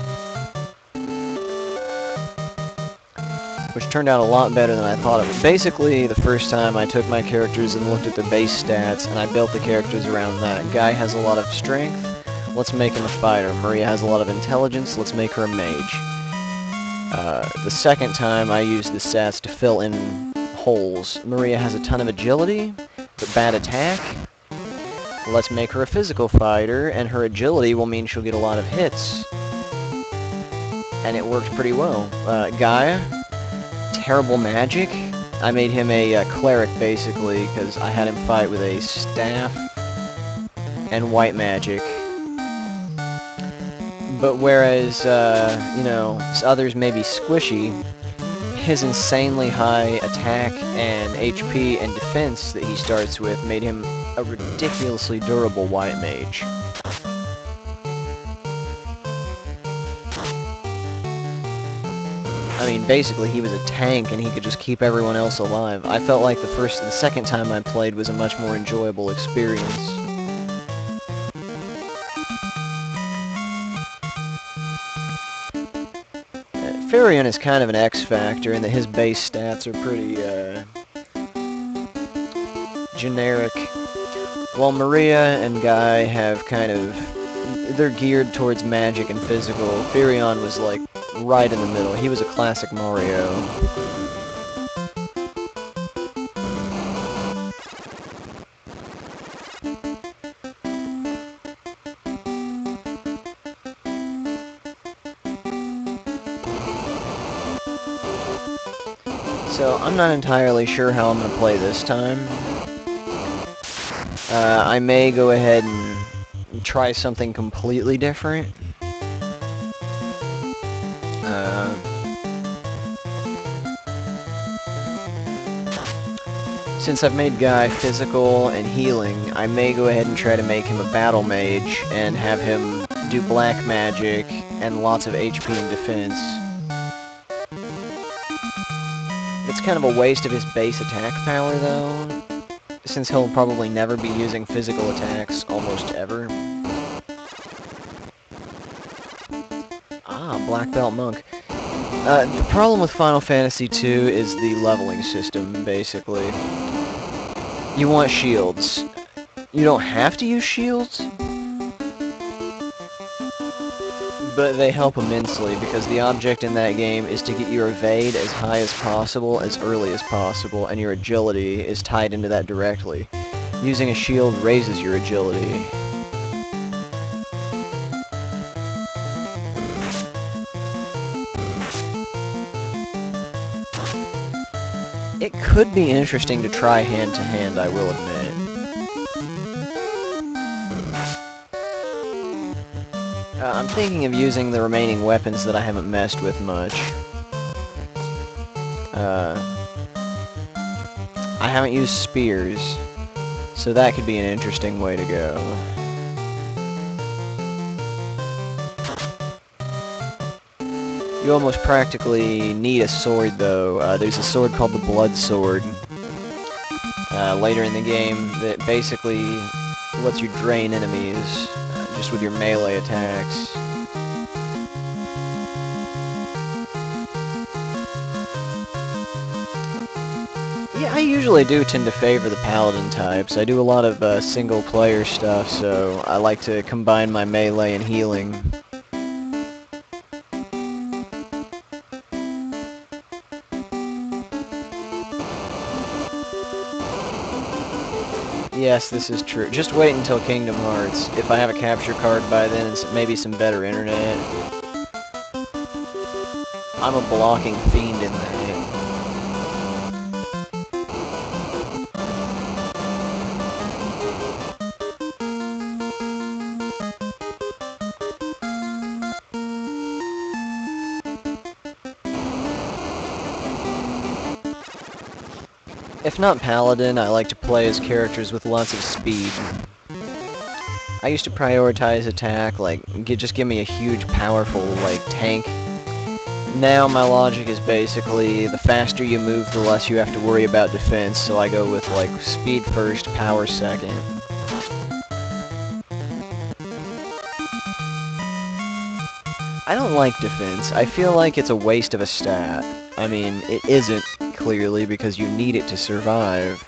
which turned out a lot better than I thought it would. Basically, the first time I took my characters and looked at their base stats, and I built the characters around that. Guy has a lot of strength, let's make him a fighter. Maria has a lot of intelligence, let's make her a mage. The second time I used the stats to fill in holes. Maria has a ton of agility, but bad attack. Let's make her a physical fighter, and her agility will mean she'll get a lot of hits. And it worked pretty well. Gaia, terrible magic. I made him a cleric, basically, because I had him fight with a staff and white magic. But whereas, you know, others may be squishy, his insanely high attack and HP and defense that he starts with made him a ridiculously durable white mage. I mean, basically he was a tank and he could just keep everyone else alive. I felt like the second time I played was a much more enjoyable experience. Firion is kind of an X-factor in that his base stats are pretty, generic. While Maria and Guy have kind of... they're geared towards magic and physical, Firion was, like, right in the middle. He was a classic Mario. So, I'm not entirely sure how I'm going to play this time. I may go ahead and try something completely different. Since I've made Guy physical and healing, I may go ahead and try to make him a battle mage and have him do black magic and lots of HP and defense. It's kind of a waste of his base attack power, though, since he'll probably never be using physical attacks almost ever. Ah, Black Belt Monk. The problem with Final Fantasy II is the leveling system, basically. You want shields. You don't have to use shields, but they help immensely because the object in that game is to get your evade as high as possible, as early as possible, and your agility is tied into that directly. Using a shield raises your agility. It could be interesting to try hand-to-hand, I will admit. I'm thinking of using the remaining weapons that I haven't messed with much. I haven't used spears, so that could be an interesting way to go. You almost practically need a sword, though. There's a sword called the Blood Sword later in the game that basically lets you drain enemies just with your melee attacks. Yeah, I usually do tend to favor the paladin types. I do a lot of single-player stuff, so I like to combine my melee and healing. Yes, this is true. Just wait until Kingdom Hearts. If I have a capture card by then and maybe some better internet. I'm a blocking fiend in that game. If not Paladin, I like to play as characters with lots of speed. I used to prioritize attack, like, just give me a huge, powerful, like, tank. Now my logic is basically, the faster you move, the less you have to worry about defense, so I go with, like, speed first, power second. I don't like defense. I feel like it's a waste of a stat. I mean, it isn't, clearly, because you need it to survive.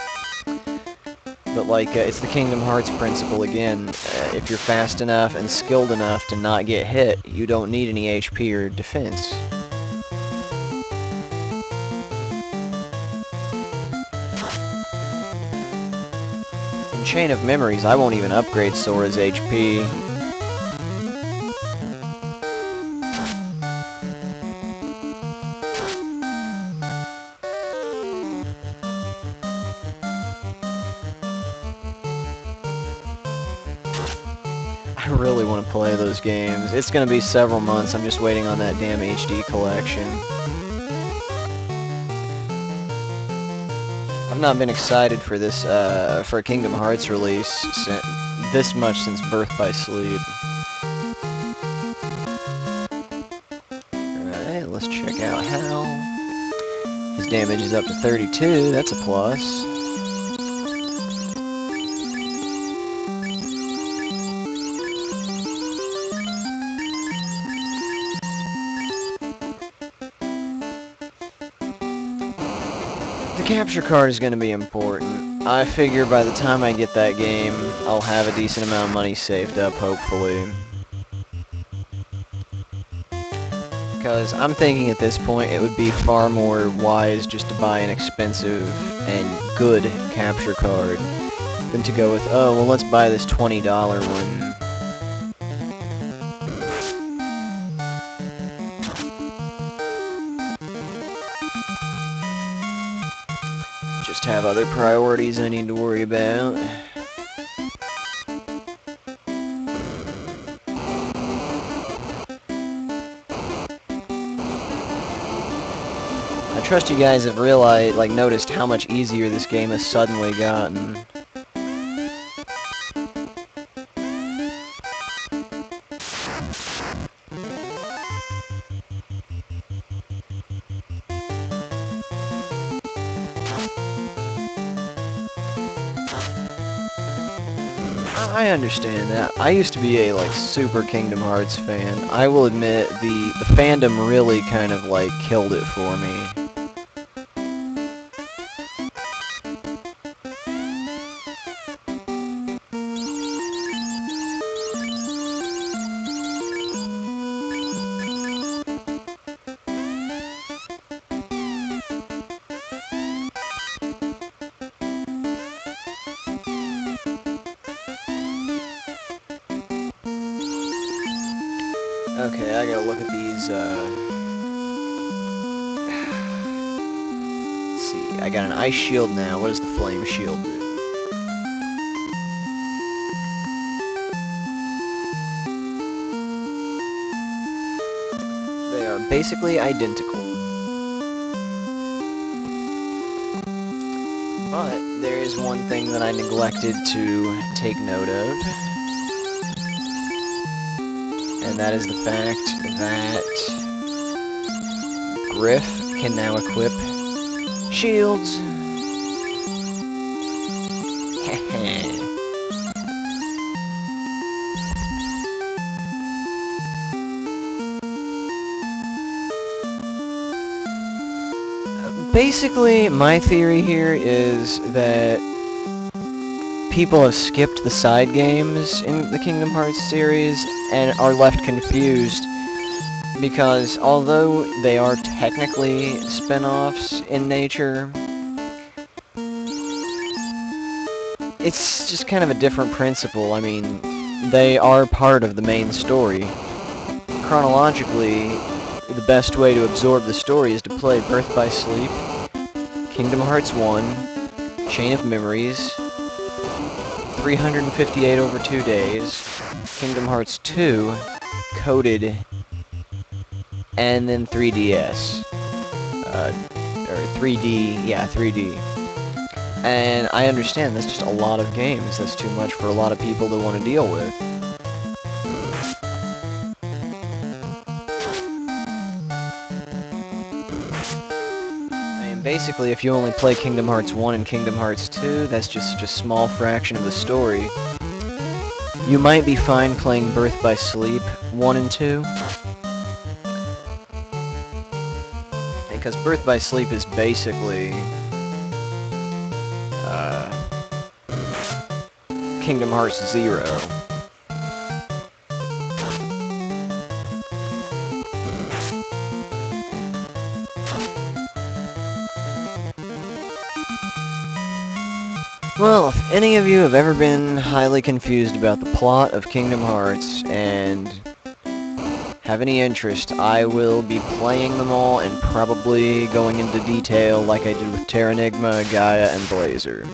But, like, it's the Kingdom Hearts principle again. If you're fast enough and skilled enough to not get hit, you don't need any HP or defense. In Chain of Memories, I won't even upgrade Sora's HP. I really want to play those games. It's going to be several months. I'm just waiting on that damn HD collection. I've not been excited for this, for a Kingdom Hearts release this much since Birth by Sleep. Alright, let's check out Hal. His damage is up to 32. That's a plus. The capture card is going to be important. I figure by the time I get that game, I'll have a decent amount of money saved up, hopefully. Because I'm thinking at this point it would be far more wise just to buy an expensive and good capture card than to go with, oh, well, let's buy this $20 one. Just have other priorities I need to worry about. I trust you guys have realized, like, noticed how much easier this game has suddenly gotten. I understand that. I used to be a, like, super Kingdom Hearts fan. I will admit, the fandom really kind of, like, killed it for me. Okay, I gotta look at these, let's see, I got an ice shield now. What does the flame shield do? They are basically identical. But there is one thing that I neglected to take note of. And that is the fact that Griff can now equip shields. Basically, my theory here is that people have skipped the side games in the Kingdom Hearts series and are left confused because although they are technically spin-offs in nature, it's just kind of a different principle. I mean, they are part of the main story. Chronologically, the best way to absorb the story is to play Birth by Sleep, Kingdom Hearts 1, Chain of Memories, 358 over 2 days, Kingdom Hearts 2, Coded, and then 3DS. Or 3D, yeah, 3D. And I understand that's just a lot of games. That's too much for a lot of people to want to deal with. Basically, if you only play Kingdom Hearts 1 and Kingdom Hearts 2, that's just a small fraction of the story. You might be fine playing Birth by Sleep 1 and 2. Because Birth by Sleep is basically Kingdom Hearts 0. Well, if any of you have ever been highly confused about the plot of Kingdom Hearts and have any interest, I will be playing them all and probably going into detail like I did with Terranigma, Gaia, and Blazer.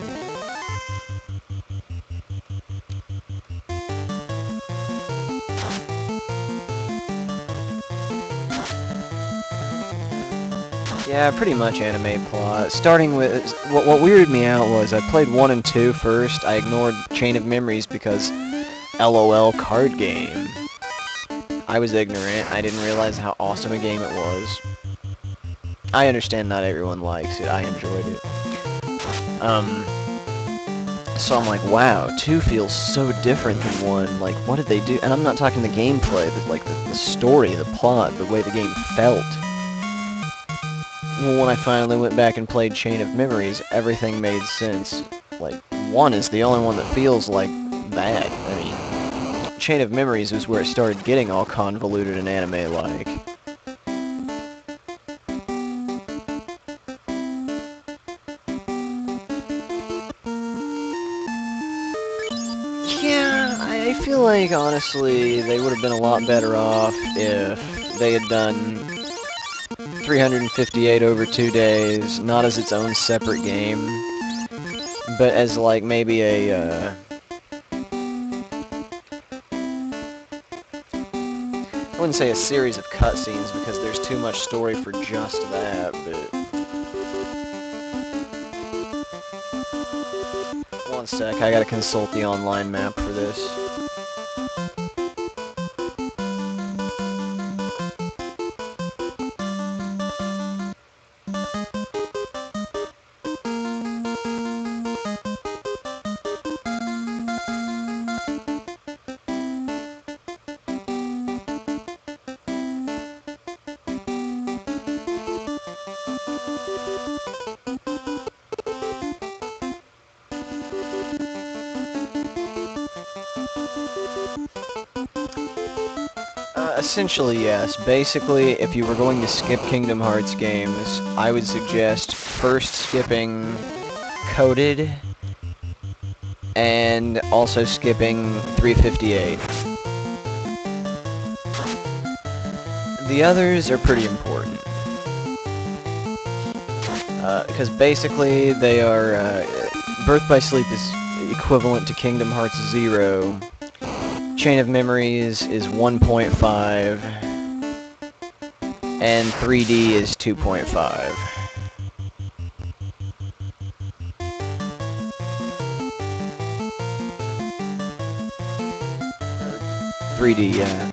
Yeah, pretty much anime plot. Starting with, what weirded me out was I played 1 and 2 first. I ignored Chain of Memories because LOL card game. I was ignorant. I didn't realize how awesome a game it was. I understand not everyone likes it. I enjoyed it. So I'm like, wow, 2 feels so different than 1. Like, what did they do? And I'm not talking the gameplay, but like the story, the plot, the way the game felt. Well, when I finally went back and played Chain of Memories, everything made sense. Like, 1 is the only one that feels like that. I mean, Chain of Memories was where it started getting all convoluted and anime-like. Yeah, I feel like, honestly, they would have been a lot better off if they had done 358 over 2 days, not as its own separate game, but as, like, maybe a, I wouldn't say a series of cutscenes because there's too much story for just that, but... One sec, I gotta consult the online map for this. Essentially, yes. Basically, if you were going to skip Kingdom Hearts games, I would suggest first skipping Coded, and also skipping 358. The others are pretty important. Because basically, they are... Birth by Sleep is equivalent to Kingdom Hearts 0. Chain of Memories is 1.5, and 3D is 2.5. 3D, yeah.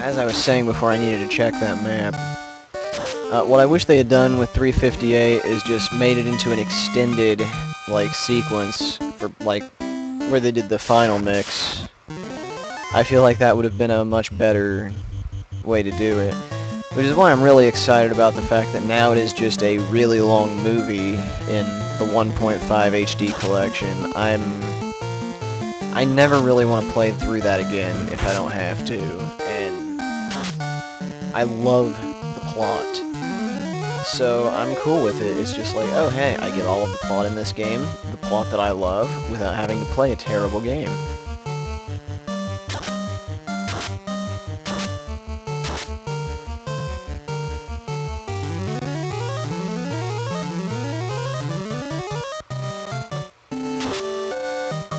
As I was saying before, I needed to check that map. What I wish they had done with 358 is just made it into an extended, like, sequence for, like, where they did the final mix. I feel like that would have been a much better way to do it. Which is why I'm really excited about the fact that now it is just a really long movie in the 1.5 HD collection. I never really want to play through that again if I don't have to, and I love the plot. So I'm cool with it. It's just like, oh hey, I get all of the plot in this game, the plot that I love, without having to play a terrible game.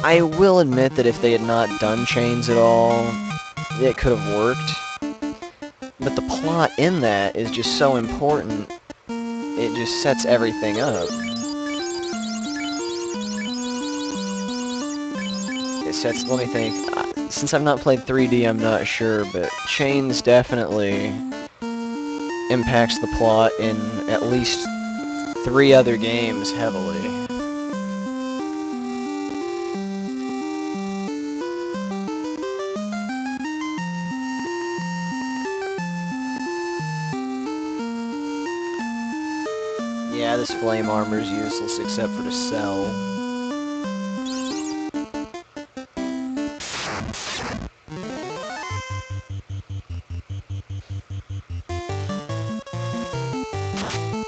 I will admit that if they had not done chains at all, it could have worked. But the plot in that is just so important. It just sets everything up. It sets, let me think, since I've not played 3D, I'm not sure, but Chains definitely impacts the plot in at least 3 other games heavily. Yeah, this flame armor is useless except for to sell.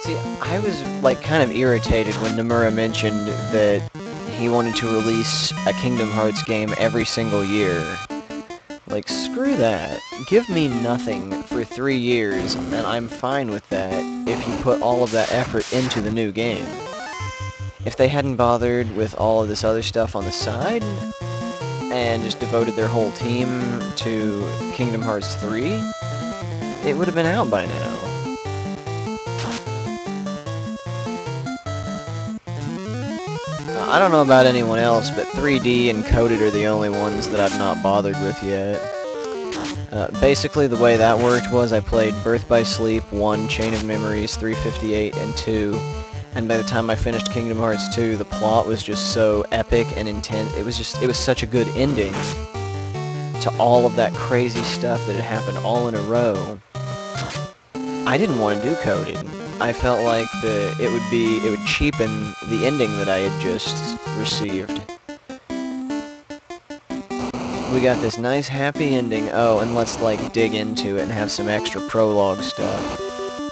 See, I was like kind of irritated when Nomura mentioned that he wanted to release a Kingdom Hearts game every single year. Like, screw that. Give me nothing for 3 years, and I'm fine with that if you put all of that effort into the new game. If they hadn't bothered with all of this other stuff on the side, and just devoted their whole team to Kingdom Hearts 3, it would have been out by now. I don't know about anyone else, but 3D and Coded are the only ones that I've not bothered with yet. Basically, the way that worked was I played Birth by Sleep 1, Chain of Memories, 358, and 2, and by the time I finished Kingdom Hearts 2, the plot was just so epic and intense. It was such a good ending to all of that crazy stuff that had happened all in a row. I didn't want to do Coded. I felt like it would cheapen the ending that I had just received. We got this nice happy ending, oh, and let's like dig into it and have some extra prologue stuff.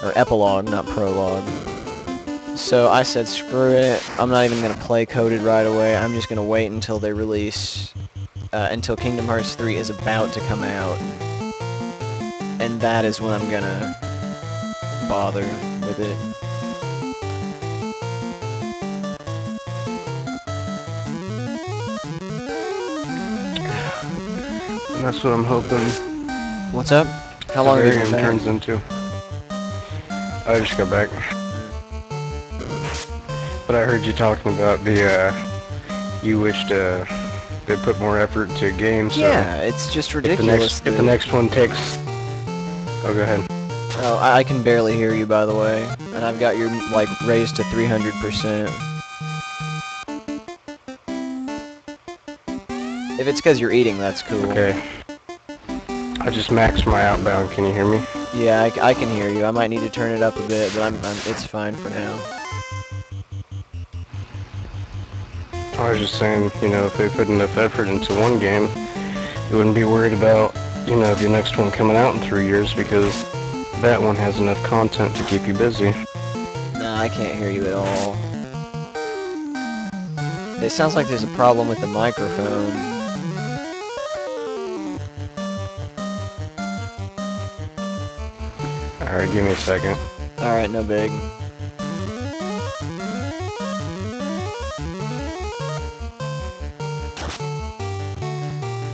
Or epilogue, not prologue. So I said, screw it, I'm not even gonna play Coded right away, I'm just gonna wait until they release, until Kingdom Hearts 3 is about to come out. And that is when I'm gonna bother with it. And that's what I'm hoping. What's up? How long have you been back? Turns into. I just got back. But I heard you talking about you wished they put more effort into a game. So yeah, it's just ridiculous. If the next one takes. Oh, go ahead. Oh, I can barely hear you, by the way. And I've got your, like, raised to 300%. If it's because you're eating, that's cool. Okay. I just maxed my outbound. Can you hear me? Yeah, I can hear you. I might need to turn it up a bit, but it's fine for now. I was just saying, you know, if they put enough effort into one game, you wouldn't be worried about, you know, the next one coming out in 3 years, because that one has enough content to keep you busy. Nah, I can't hear you at all. It sounds like there's a problem with the microphone. Alright, give me a second. Alright, no big.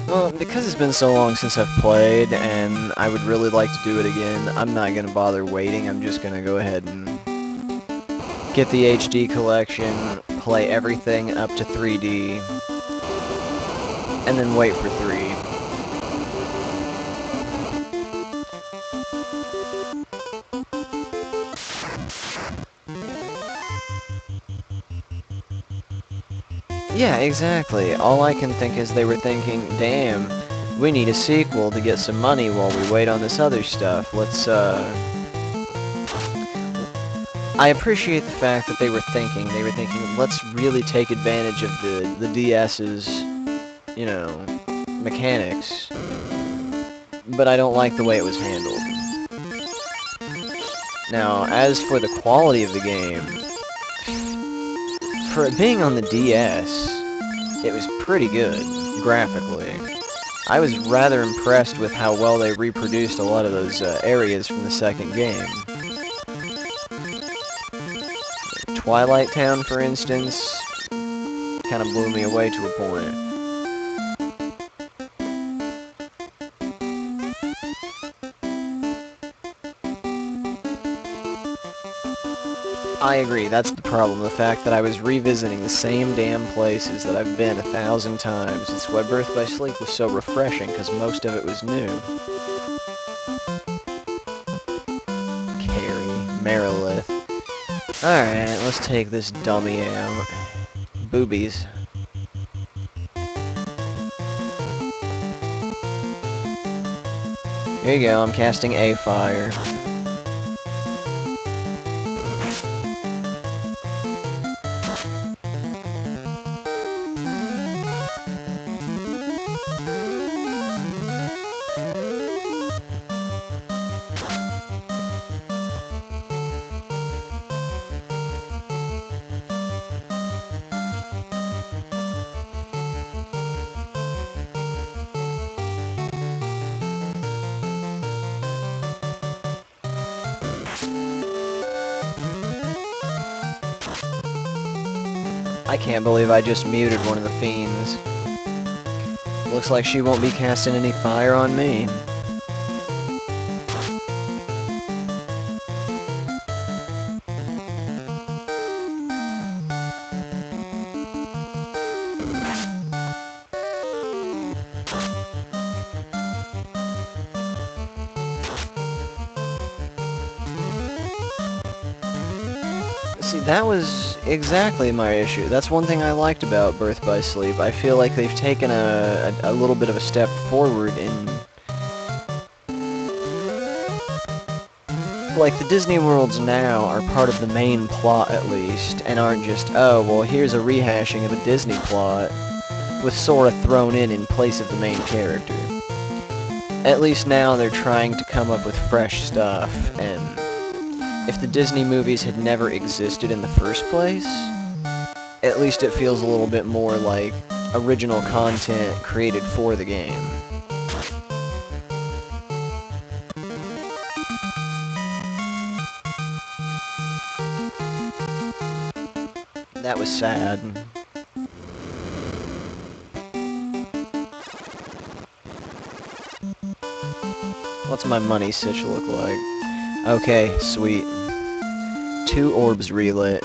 Well, because it's been so long since I've played, and I would really like to do it again, I'm not going to bother waiting. I'm just going to go ahead and get the HD collection, play everything up to 3D, and then wait for 3. Yeah, exactly. All I can think is they were thinking, damn, we need a sequel to get some money while we wait on this other stuff. Let's, I appreciate the fact that they were thinking, let's really take advantage of the DS's, you know, mechanics. But I don't like the way it was handled. Now, as for the quality of the game, for it being on the DS, it was pretty good, graphically. I was rather impressed with how well they reproduced a lot of those areas from the second game. Twilight Town, for instance, kind of blew me away to a point. I agree, that's the problem. The fact that I was revisiting the same damn places that I've been 1,000 times. It's why Birth by Sleep was so refreshing, because most of it was new. Carrie, Merilith. Alright, let's take this dummy out. Boobies. Here you go, I'm casting a fire. I can't believe I just muted one of the fiends. Looks like she won't be casting any fire on me. See, that was exactly my issue. That's one thing I liked about Birth by Sleep. I feel like they've taken a little bit of a step forward in... Like, the Disney worlds now are part of the main plot, at least, and aren't just, oh, well, here's a rehashing of a Disney plot, with Sora thrown in place of the main character. At least now they're trying to come up with fresh stuff, and... if the Disney movies had never existed in the first place, at least it feels a little bit more like original content created for the game. That was sad. What's my money sitch look like? Okay, sweet. 2 orbs relit.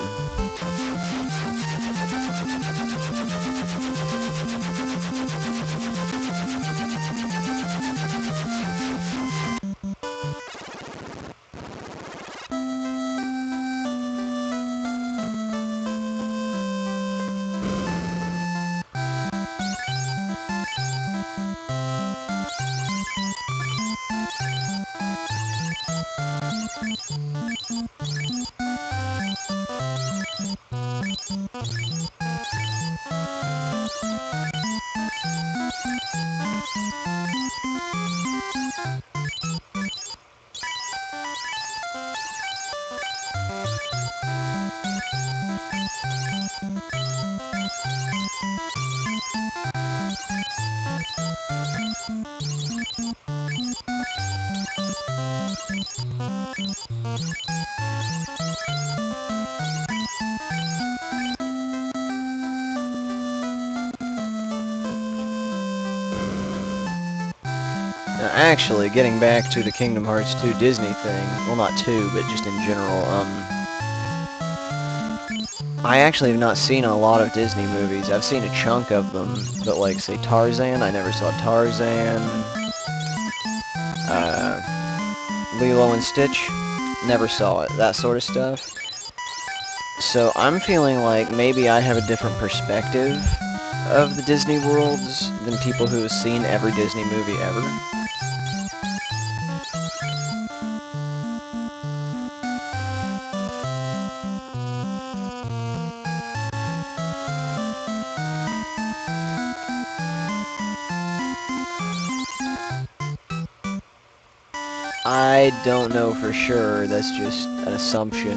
Now, actually, getting back to the Kingdom Hearts 2 Disney thing, well, not 2, but just in general, I actually have not seen a lot of Disney movies. I've seen a chunk of them, but like, say, Tarzan, I never saw Tarzan. Lilo and Stitch, never saw it, that sort of stuff. So I'm feeling like maybe I have a different perspective of the Disney worlds than people who have seen every Disney movie ever. I don't know for sure, that's just an assumption.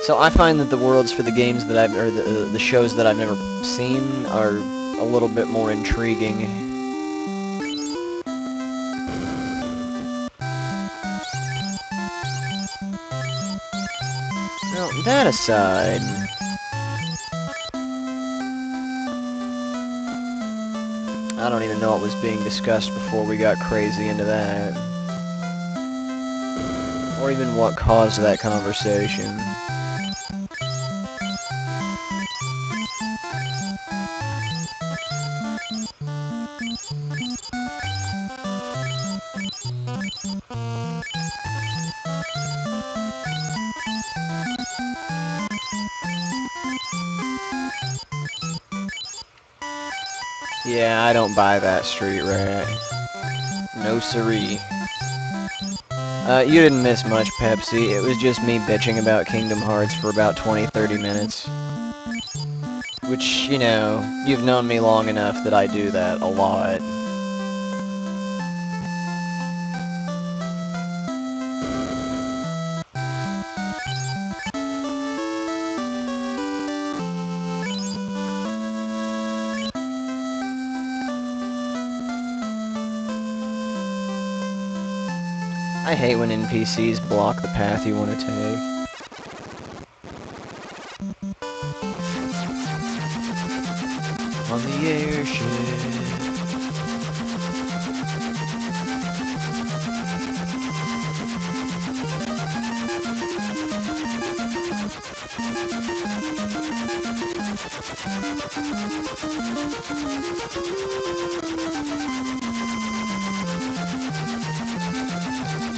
So I find that the worlds for the games that I've, or the shows that I've never seen are a little bit more intriguing. Well, that aside... I don't even know what was being discussed before we got crazy into that. Or even what caused that conversation. Yeah, I don't buy that, Street Rat. No siree. You didn't miss much, Pepsi. It was just me bitching about Kingdom Hearts for about 20-30 minutes. Which, you know, you've known me long enough that I do that a lot. I hate when NPCs block the path you want to take. On the airship.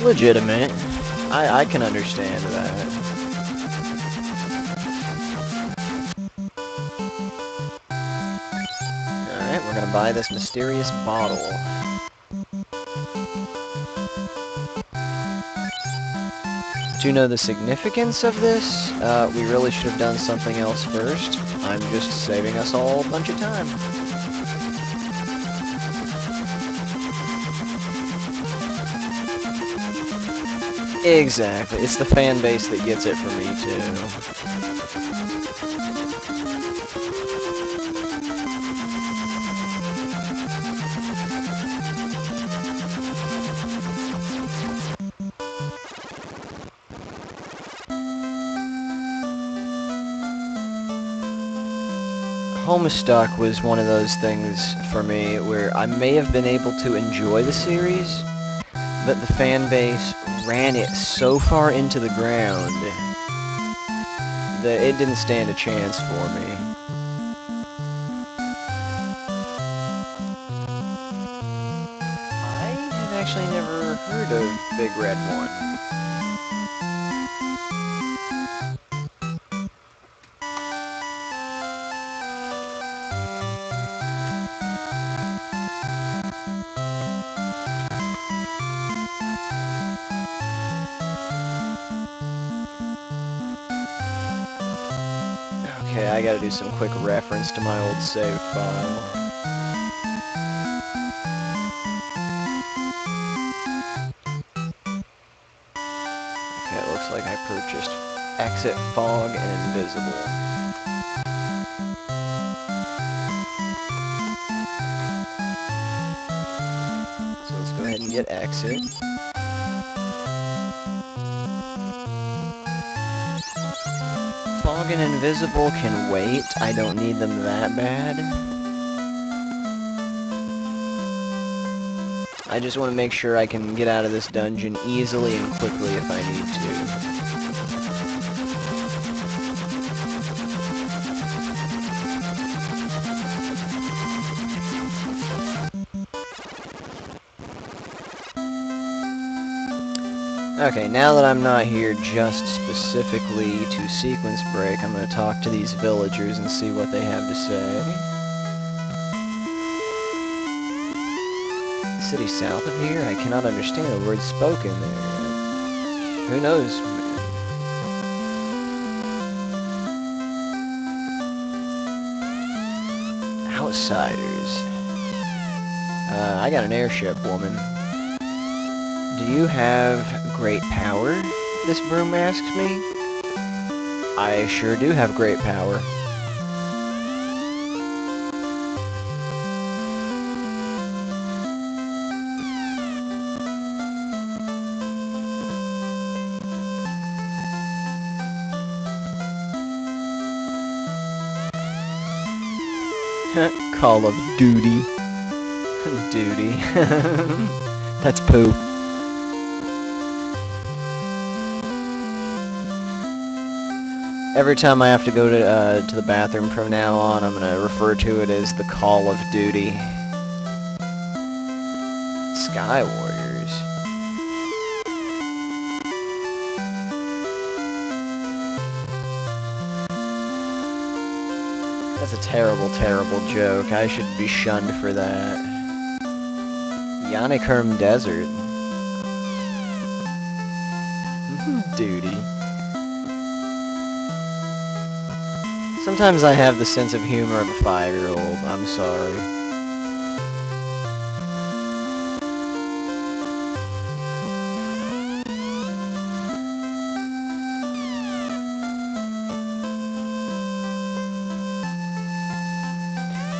Legitimate. I can understand that. Alright, we're gonna buy this mysterious bottle. To know the significance of this, we really should have done something else first. I'm just saving us all a bunch of time. Exactly. It's the fan base that gets it for me, too. Homestuck was one of those things for me where I may have been able to enjoy the series, but the fan base ran it so far into the ground that it didn't stand a chance for me. I have actually never heard of Big Red One. Okay, I gotta do some quick reference to my old save file. Okay, it looks like I purchased Exit, Fog, and Invisible. So let's go ahead and get Exit. Fog and Invisible can wait. I don't need them that bad. I just want to make sure I can get out of this dungeon easily and quickly if I need to. Okay, now that I'm not here just specifically to sequence break, I'm going to talk to these villagers and see what they have to say. The city south of here? I cannot understand a word spoken there. Who knows? Outsiders. I got an airship, woman. Do you have great power? This broom asks me. I sure do have great power. Call of Duty. Duty. That's poop. Every time I have to go to the bathroom from now on, I'm gonna refer to it as the Call of Duty. Sky Warriors. That's a terrible, terrible joke. I should be shunned for that. Yanikurm Desert. Duty. Sometimes I have the sense of humor of a 5-year-old. I'm sorry.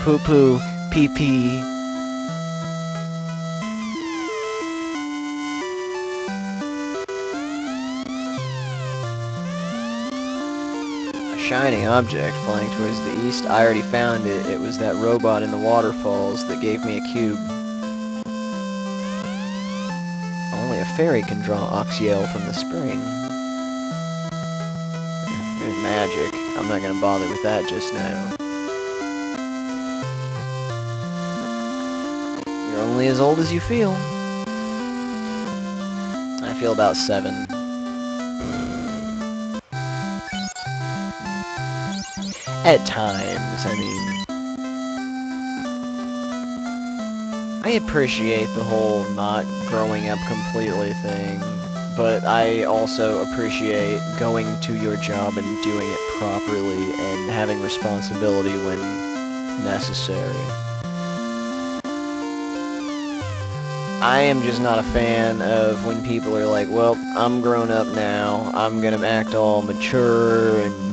Poo-poo, pee-pee. Shining object flying towards the east. I already found it. It was that robot in the waterfalls that gave me a cube. Only a fairy can draw Oxyale from the spring. There's magic. I'm not gonna bother with that just now. You're only as old as you feel. I feel about 7. At times, I mean. I appreciate the whole not growing up completely thing, but I also appreciate going to your job and doing it properly and having responsibility when necessary. I am just not a fan of when people are like, well, I'm grown up now, I'm gonna act all mature and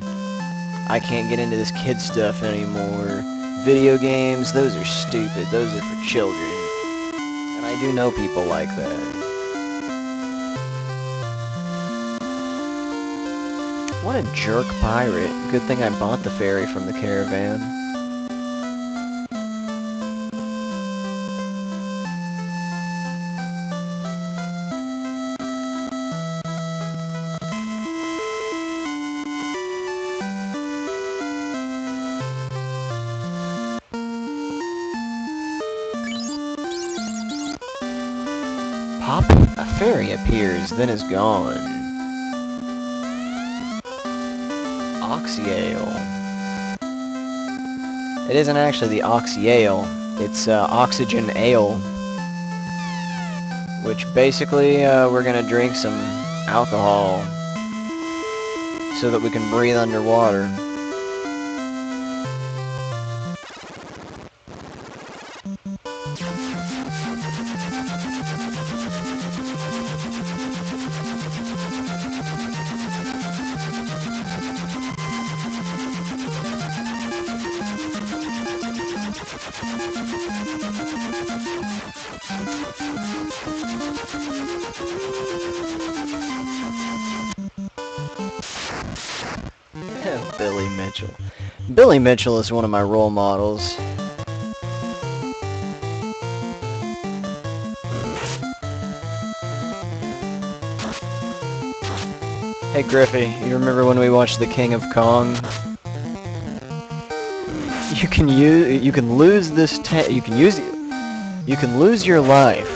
I can't get into this kid stuff anymore. Video games, those are stupid. Those are for children. And I do know people like that. What a jerk pirate. Good thing I bought the ferry from the caravan. Pop, a fairy appears, then is gone. Oxyale. It isn't actually the Oxyale, it's Oxygen Ale. Which basically, we're gonna drink some alcohol so that we can breathe underwater. Billy Mitchell. Billy Mitchell is one of my role models. Hey Griffey, you remember when we watched The King of Kong? You can lose this you can lose your life,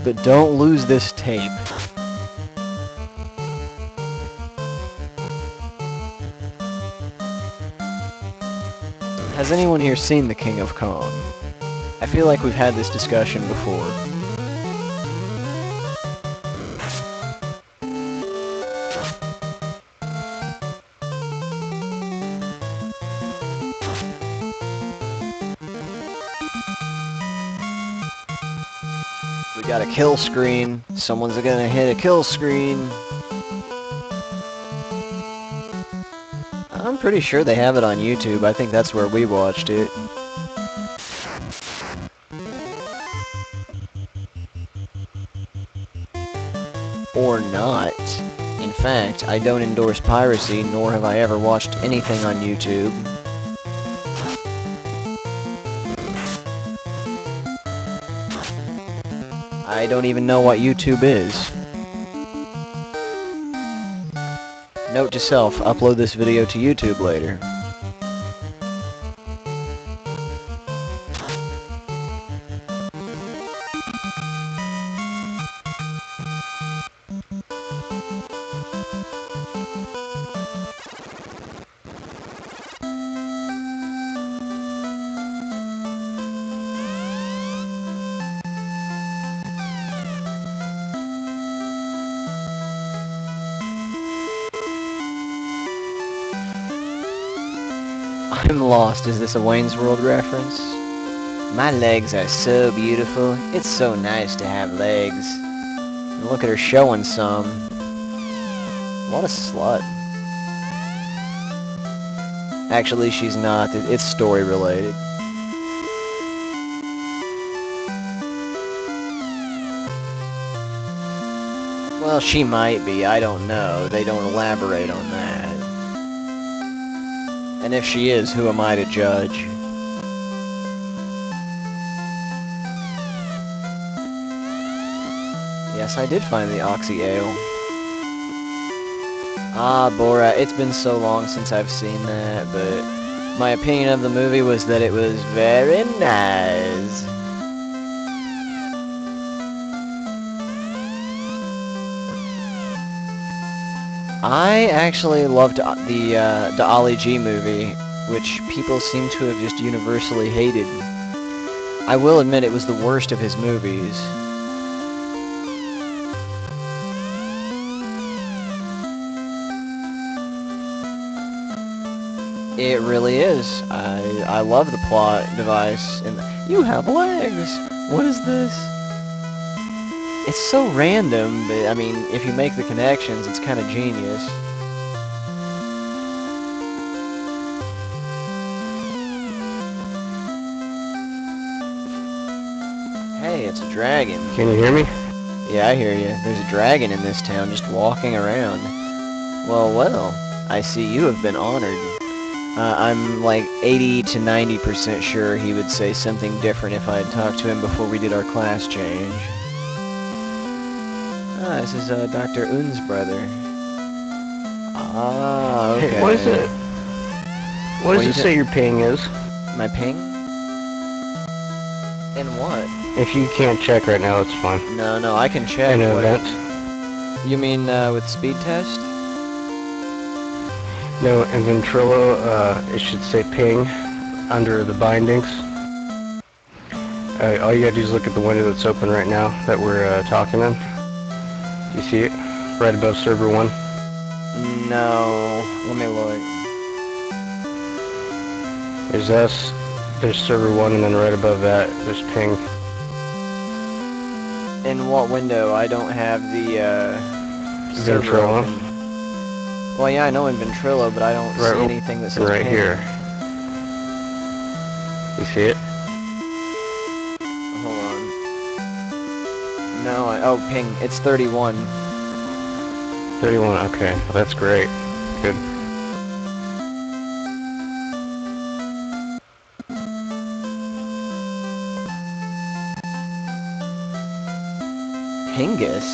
but don't lose this tape. Has anyone here seen The King of Kong? I feel like we've had this discussion before. We got a kill screen. Someone's gonna hit a kill screen. I'm pretty sure they have it on YouTube. I think that's where we watched it. Or not. In fact, I don't endorse piracy, nor have I ever watched anything on YouTube. I don't even know what YouTube is. Note to self, upload this video to YouTube later. I'm lost. Is this a Wayne's World reference? My legs are so beautiful. It's so nice to have legs. And look at her showing some. What a slut. Actually, she's not. It's story related. Well, she might be. I don't know. They don't elaborate on that. And if she is, who am I to judge? Yes, I did find the Oxy Ale. Ah, Borat. It's been so long since I've seen that, but my opinion of the movie was that it was very nice. I actually loved the Ali G movie, which people seem to have just universally hated. I will admit it was the worst of his movies. It really is. I love the plot device. And you have legs. What is this? It's so random, but I mean, if you make the connections, it's kind of genius. Hey, it's a dragon. Can you hear me? Yeah, I hear you. There's a dragon in this town just walking around. Well, I see you have been honored. I'm like 80 to 90% sure he would say something different if I had talked to him before we did our class change. Ah, this is Dr. Un's brother. Ah, okay. Hey, what is it? What does it say your ping is? My ping? In what? If you can't check right now, it's fine. No, I can check. In events? You mean with speed test? No, in Ventrilo, it should say ping under the bindings. All you gotta do is look at the window that's open right now that we're talking in. Do you see it? Right above server 1? No. Let me look. There's us, there's server 1, and then right above that, there's ping. In what window? I don't have the server Ventrilo. open. Well, yeah, I know in Ventrilo, but I don't see anything that says right ping. here. You see it? Hold on. No, oh, ping. It's 31. 31, okay. Well, that's great. Good. Pingus?